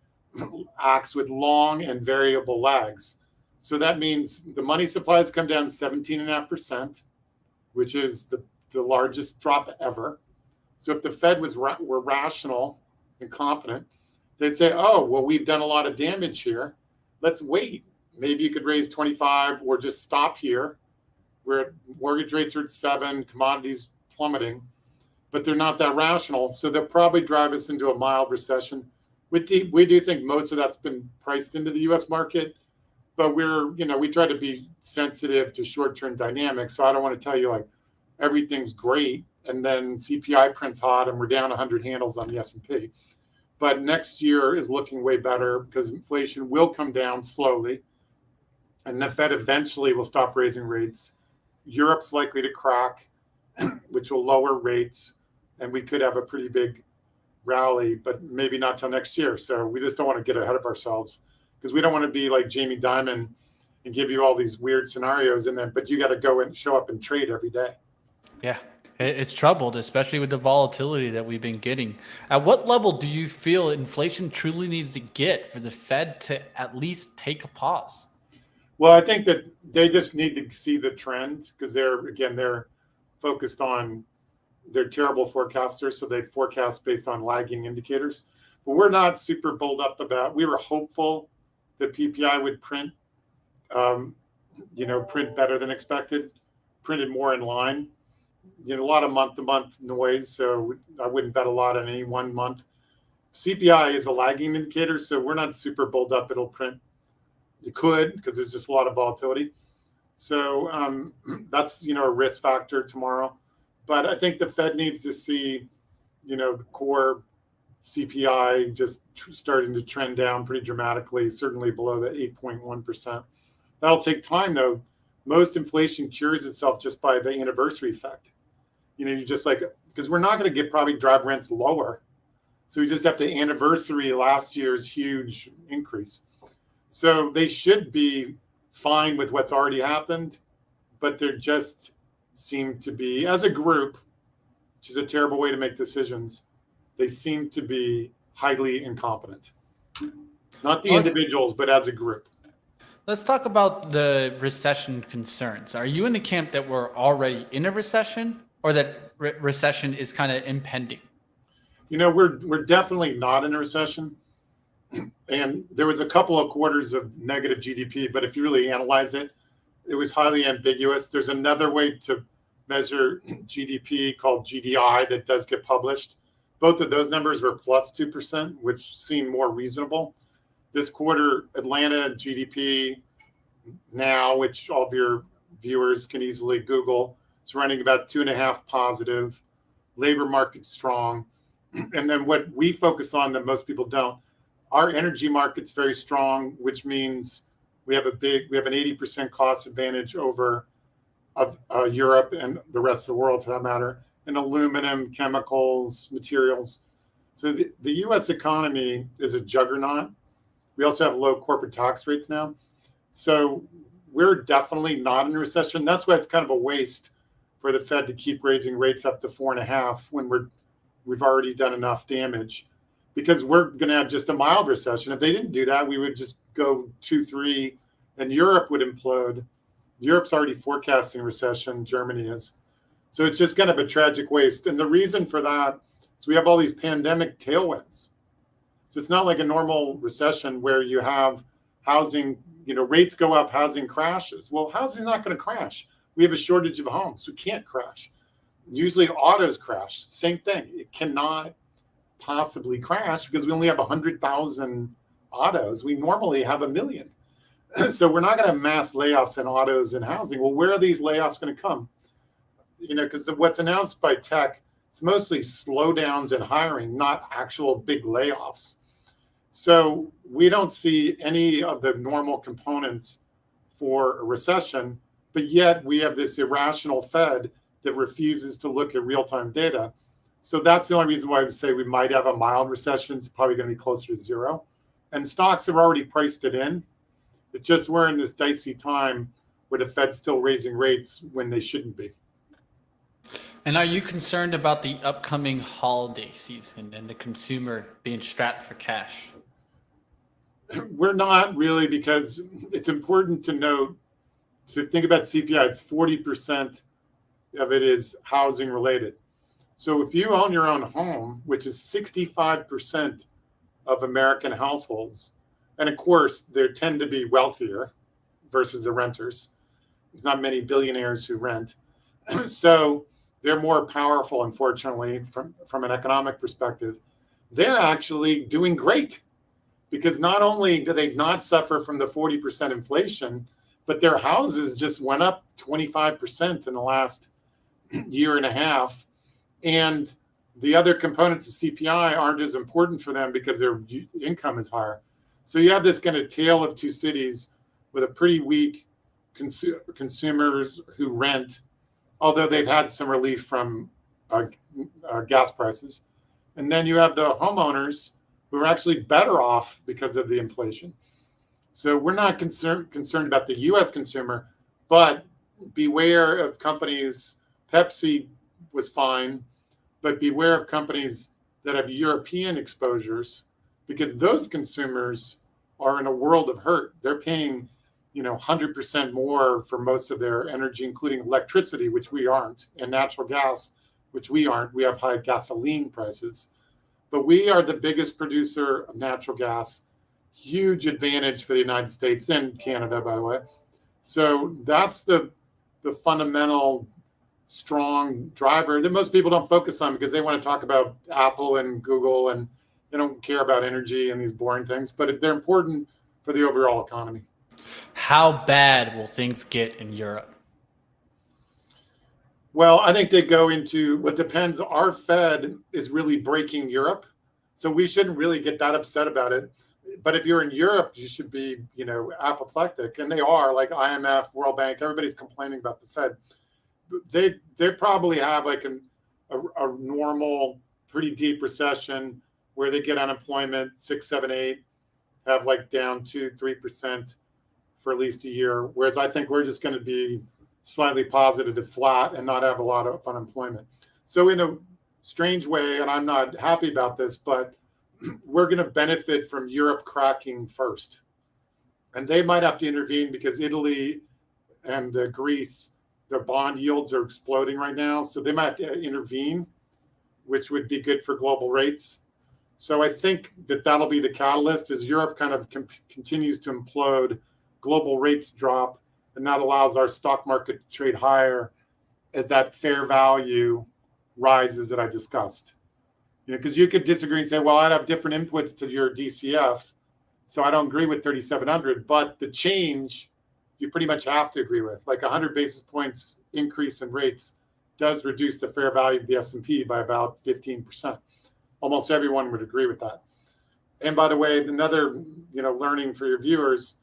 acts with long and variable lags. So that means the money supplies come down 17.5%, which is the largest drop ever. So if the Fed were rational and competent, they'd say, we've done a lot of damage here. Let's wait. Maybe you could raise 25 or just stop here where mortgage rates are at 7, commodities plummeting, but they're not that rational. So they'll probably drive us into a mild recession. We do think most of that's been priced into the U.S. market, but we try to be sensitive to short-term dynamics. So I don't want to tell you like everything's great and then CPI prints hot and we're down 100 handles on the S&P. But next year is looking way better because inflation will come down slowly, and the Fed eventually will stop raising rates. Europe's likely to crack, which will lower rates, and we could have a pretty big rally, but maybe not till next year. So we just don't want to get ahead of ourselves because we don't want to be like Jamie Dimon and give you all these weird scenarios, but you got to go and show up and trade every day. Yeah, it's troubled, especially with the volatility that we've been getting. At what level do you feel inflation truly needs to get for the Fed to at least take a pause? Well, I think that they just need to see the trend because they're focused on, they're terrible forecasters, so they forecast based on lagging indicators. But we're not super bulled up about. We were hopeful that PPI would print better than expected, printed more in line. A lot of month-to-month noise, so I wouldn't bet a lot on any one month. CPI is a lagging indicator, so we're not super bulled up. It'll print. You could, because there's just a lot of volatility. So that's a risk factor tomorrow. But I think the Fed needs to see, the core CPI just starting to trend down pretty dramatically, certainly below the 8.1%. That'll take time, though. Most inflation cures itself just by the anniversary effect. You just because we're not going to probably drive rents lower. So we just have to anniversary last year's huge increase. So they should be fine with what's already happened, but they just seem to be, as a group, which is a terrible way to make decisions, they seem to be highly incompetent. Not the individuals, but as a group. Let's talk about the recession concerns. Are you in the camp that we're already in a recession or that recession is kind of impending? We're definitely not in a recession. And there was a couple of quarters of negative GDP, but if you really analyze it, it was highly ambiguous. There's another way to measure GDP called GDI that does get published. Both of those numbers were plus 2%, which seemed more reasonable. This quarter, Atlanta GDP now, which all of your viewers can easily Google, is running about 2.5 positive. Labor market strong. And then what we focus on that most people don't, our energy market's very strong, which means we have an 80% cost advantage over Europe and the rest of the world, for that matter, in aluminum, chemicals, materials. So the U.S. economy is a juggernaut. We also have low corporate tax rates now. So we're definitely not in a recession. That's why it's kind of a waste for the Fed to keep raising rates up to 4.5 when we've already done enough damage. Because we're going to have just a mild recession. If they didn't do that, we would just go 2, 3, and Europe would implode. Europe's already forecasting recession. Germany is. So it's just kind of a tragic waste. And the reason for that is we have all these pandemic tailwinds. So it's not like a normal recession where you have housing, rates go up, housing crashes. Well, housing's not going to crash. We have a shortage of homes. We can't crash. Usually autos crash. Same thing. It cannot possibly crash because we only have 100,000 autos. We normally have 1 million. So we're not going to have mass layoffs in autos and housing. Well, where are these layoffs going to come? Because what's announced by tech, it's mostly slowdowns in hiring, not actual big layoffs. So we don't see any of the normal components for a recession, but yet we have this irrational Fed that refuses to look at real-time data. So that's the only reason why I would say we might have a mild recession. It's probably going to be closer to zero. And stocks have already priced it in. It's just we're in this dicey time where the Fed's still raising rates when they shouldn't be. And are you concerned about the upcoming holiday season and the consumer being strapped for cash? We're not really, because it's important to note, to think about CPI, it's 40% of it is housing related. So if you own your own home, which is 65% of American households, and of course, they tend to be wealthier versus the renters. There's not many billionaires who rent. So they're more powerful, unfortunately, from an economic perspective. they're actually doing great, because not only do they not suffer from the 40% inflation, but their houses just went up 25% in the last year and a half. And the other components of CPI aren't as important for them because their income is higher. So you have this kind of tale of two cities with a pretty weak consumers who rent, although they've had some relief from gas prices. And then you have the homeowners who are actually better off because of the inflation. So we're not concerned about the U.S. consumer, but beware of companies. Pepsi was fine, but beware of companies that have European exposures, because those consumers are in a world of hurt. They're paying, 100% more for most of their energy, including electricity, which we aren't, and natural gas, which we aren't. We have high gasoline prices, but we are the biggest producer of natural gas. Huge advantage for the United States and Canada, by the way. So that's the fundamental strong driver that most people don't focus on, because they want to talk about Apple and Google, and they don't care about energy and these boring things, but they're important for the overall economy. How bad will things get in Europe? Well, I think they go into what depends. Our Fed is really breaking Europe, so we shouldn't really get that upset about it. But if you're in Europe, you should be, apoplectic, and they are, like IMF, World Bank, everybody's complaining about the Fed. They probably have like a normal, pretty deep recession where they get unemployment 6, 7, 8, have like down 2-3% for at least a year. Whereas I think we're just going to be slightly positive to flat and not have a lot of unemployment. So in a strange way, and I'm not happy about this, but we're going to benefit from Europe cracking first. And they might have to intervene because Italy and Greece, their bond yields are exploding right now. So they might have to intervene, which would be good for global rates. So I think that'll be the catalyst as Europe kind of continues to implode, global rates drop, and that allows our stock market to trade higher as that fair value rises that I discussed. Because you could disagree and say, well, I'd have different inputs to your DCF, so I don't agree with 3,700, but the change you pretty much have to agree with. Like 100 basis points increase in rates does reduce the fair value of the S&P by about 15%. Almost everyone would agree with that. And by the way, another learning for your viewers,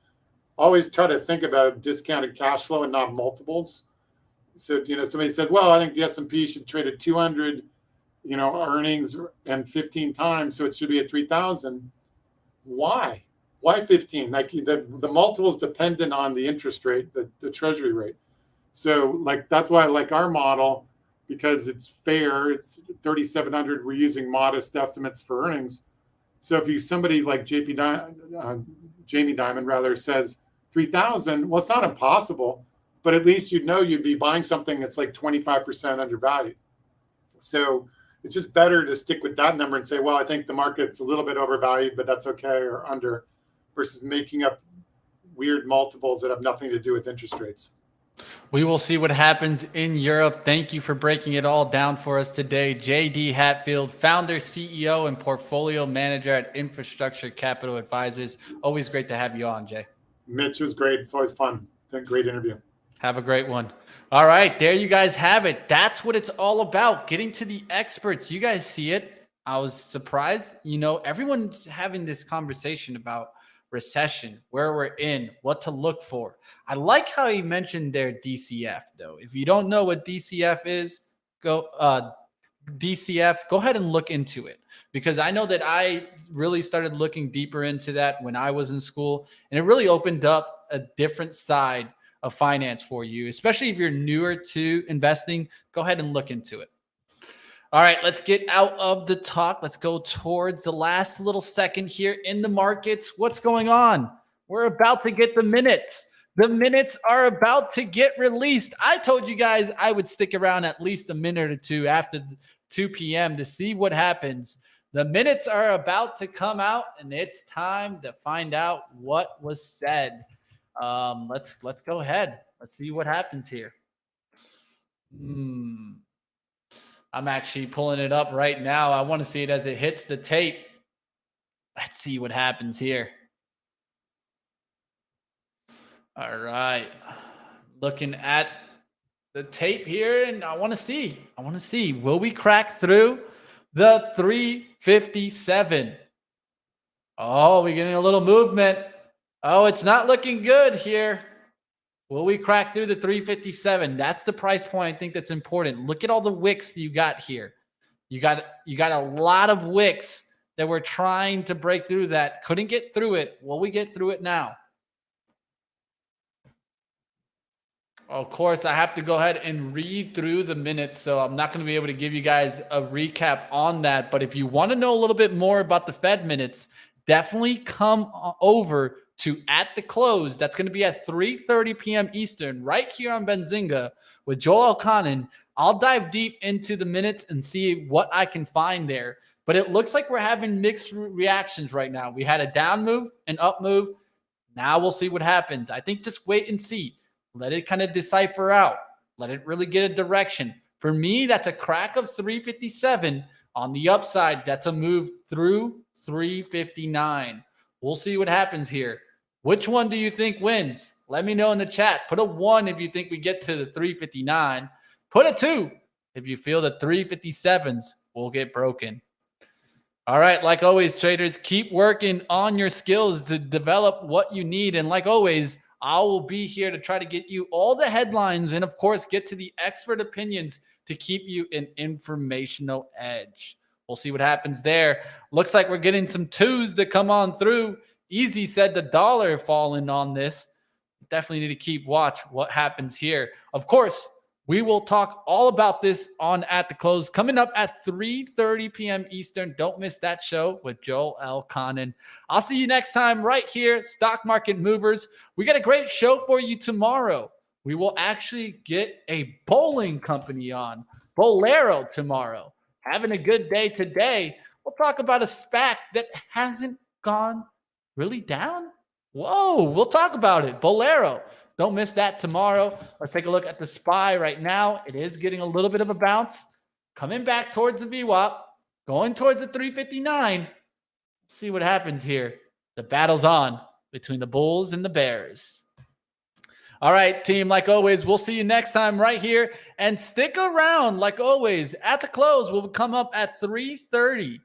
always try to think about discounted cash flow and not multiples. So somebody says, well, I think the S&P should trade at 200 earnings and 15 times, so it should be at 3,000. Why 15? Like the multiple is dependent on the interest rate, the treasury rate. So like that's why I like our model, because it's fair. It's 3,700. We're using modest estimates for earnings. So if somebody like Jamie Dimon says 3,000, well, it's not impossible, but at least you'd be buying something that's like 25% undervalued. So it's just better to stick with that number and say, well, I think the market's a little bit overvalued, but that's okay, or under, versus making up weird multiples that have nothing to do with interest rates. We will see what happens in Europe. Thank you for breaking it all down for us today. JD Hatfield, founder, CEO, and portfolio manager at Infrastructure Capital Advisors. Always great to have you on, Jay. Mitch was great. It's always fun. Great interview. Have a great one. All right, there you guys have it. That's what it's all about, getting to the experts. You guys see it. I was surprised. Everyone's having this conversation about recession, where we're in, what to look for. I like how he mentioned their DCF, though. If you don't know what DCF is, go ahead and look into it, because I know that I really started looking deeper into that when I was in school, and it really opened up a different side of finance for you, especially if you're newer to investing. Go ahead and look into it. All right, let's get out of the talk. Let's go towards the last little second here in the markets. What's going on? We're about to get the minutes. The minutes are about to get released. I told you guys I would stick around at least a minute or two after 2 p.m. to see what happens. The minutes are about to come out, and it's time to find out what was said. Let's go ahead. Let's see what happens here. I'm actually pulling it up right now. I want to see it as it hits the tape. Let's see what happens here. All right. Looking at the tape here, and I want to see, will we crack through the 357? Oh, we're getting a little movement. Oh, it's not looking good here. Will we crack through the 357? That's the price point I think that's important. Look at all the wicks you got here. You got a lot of wicks that we're trying to break through that couldn't get through it. Will we get through it now? Of course, I have to go ahead and read through the minutes, so I'm not going to be able to give you guys a recap on that. But if you want to know a little bit more about the Fed minutes, definitely come over to At the Close. That's going to be at 3:30 p.m. Eastern, right here on Benzinga with Joel Elconin. I'll dive deep into the minutes and see what I can find there. But it looks like we're having mixed reactions right now. We had a down move, an up move. Now we'll see what happens. I think just wait and see. Let it kind of decipher out. Let it really get a direction. For me, that's a crack of 357. On the upside, that's a move through 359. We'll see what happens here. Which one do you think wins? Let me know in the chat. Put a 1 if you think we get to the 359. Put a 2 if you feel the 357s will get broken. All right, like always, traders, keep working on your skills to develop what you need. And like always, I will be here to try to get you all the headlines and, of course, get to the expert opinions to keep you an informational edge. We'll see what happens there. Looks like we're getting some 2s to come on through. Easy said the dollar falling on this. Definitely need to keep watch what happens here. Of course, we will talk all about this on At the Close coming up at 3:30 p.m. Eastern. Don't miss that show with Joel Elconin. I'll see you next time right here, Stock Market Movers. We got a great show for you tomorrow. We will actually get a bowling company on, Bolero, tomorrow. Having a good day today. We'll talk about a SPAC that hasn't gone really down. Whoa, we'll talk about it. Bolero. Don't miss that tomorrow. Let's take a look at the SPY right now. It is getting a little bit of a bounce. Coming back towards the VWAP. Going towards the 359. See what happens here. The battle's on between the Bulls and the Bears. All right, team, like always, we'll see you next time right here. And stick around, like always. At the Close, we'll come up at 3:30.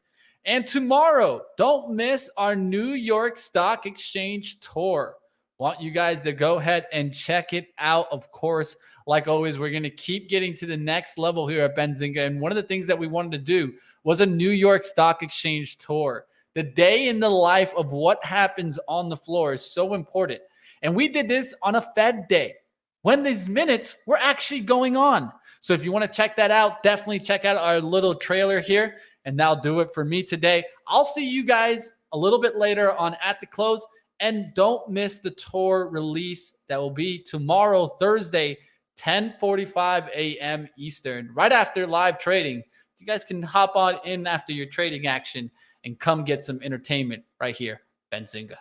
And tomorrow, don't miss our New York Stock Exchange tour. Want you guys to go ahead and check it out. Of course, like always, we're going to keep getting to the next level here at Benzinga. And one of the things that we wanted to do was a New York Stock Exchange tour. The day in the life of what happens on the floor is so important. And we did this on a Fed day when these minutes were actually going on. So if you want to check that out, definitely check out our little trailer here. And that'll do it for me today. I'll see you guys a little bit later on At the Close. And don't miss the tour release that will be tomorrow, Thursday, 10:45 a.m. Eastern, right after live trading. You guys can hop on in after your trading action and come get some entertainment right here, Benzinga.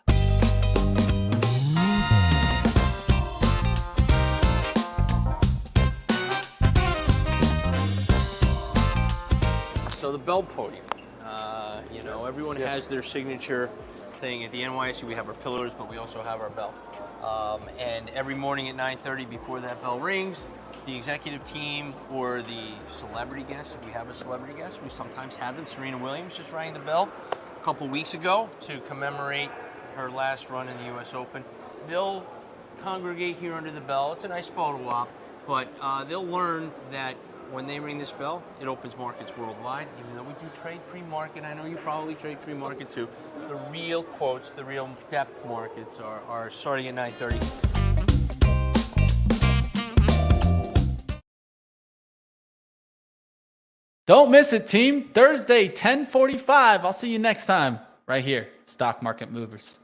So the bell podium, everyone has their signature thing. At the NYSE, we have our pillars, but we also have our bell. And every morning at 9:30, before that bell rings, the executive team or the celebrity guest, if we have a celebrity guest, we sometimes have them. Serena Williams just rang the bell a couple weeks ago to commemorate her last run in the U.S. Open. They'll congregate here under the bell. It's a nice photo op, but they'll learn that when they ring this bell, it opens markets worldwide. Even though we do trade pre-market, I know you probably trade pre-market too. The real quotes, the real depth markets are starting at 9:30. Don't miss it, team. Thursday, 10:45. I'll see you next time right here, Stock Market Movers.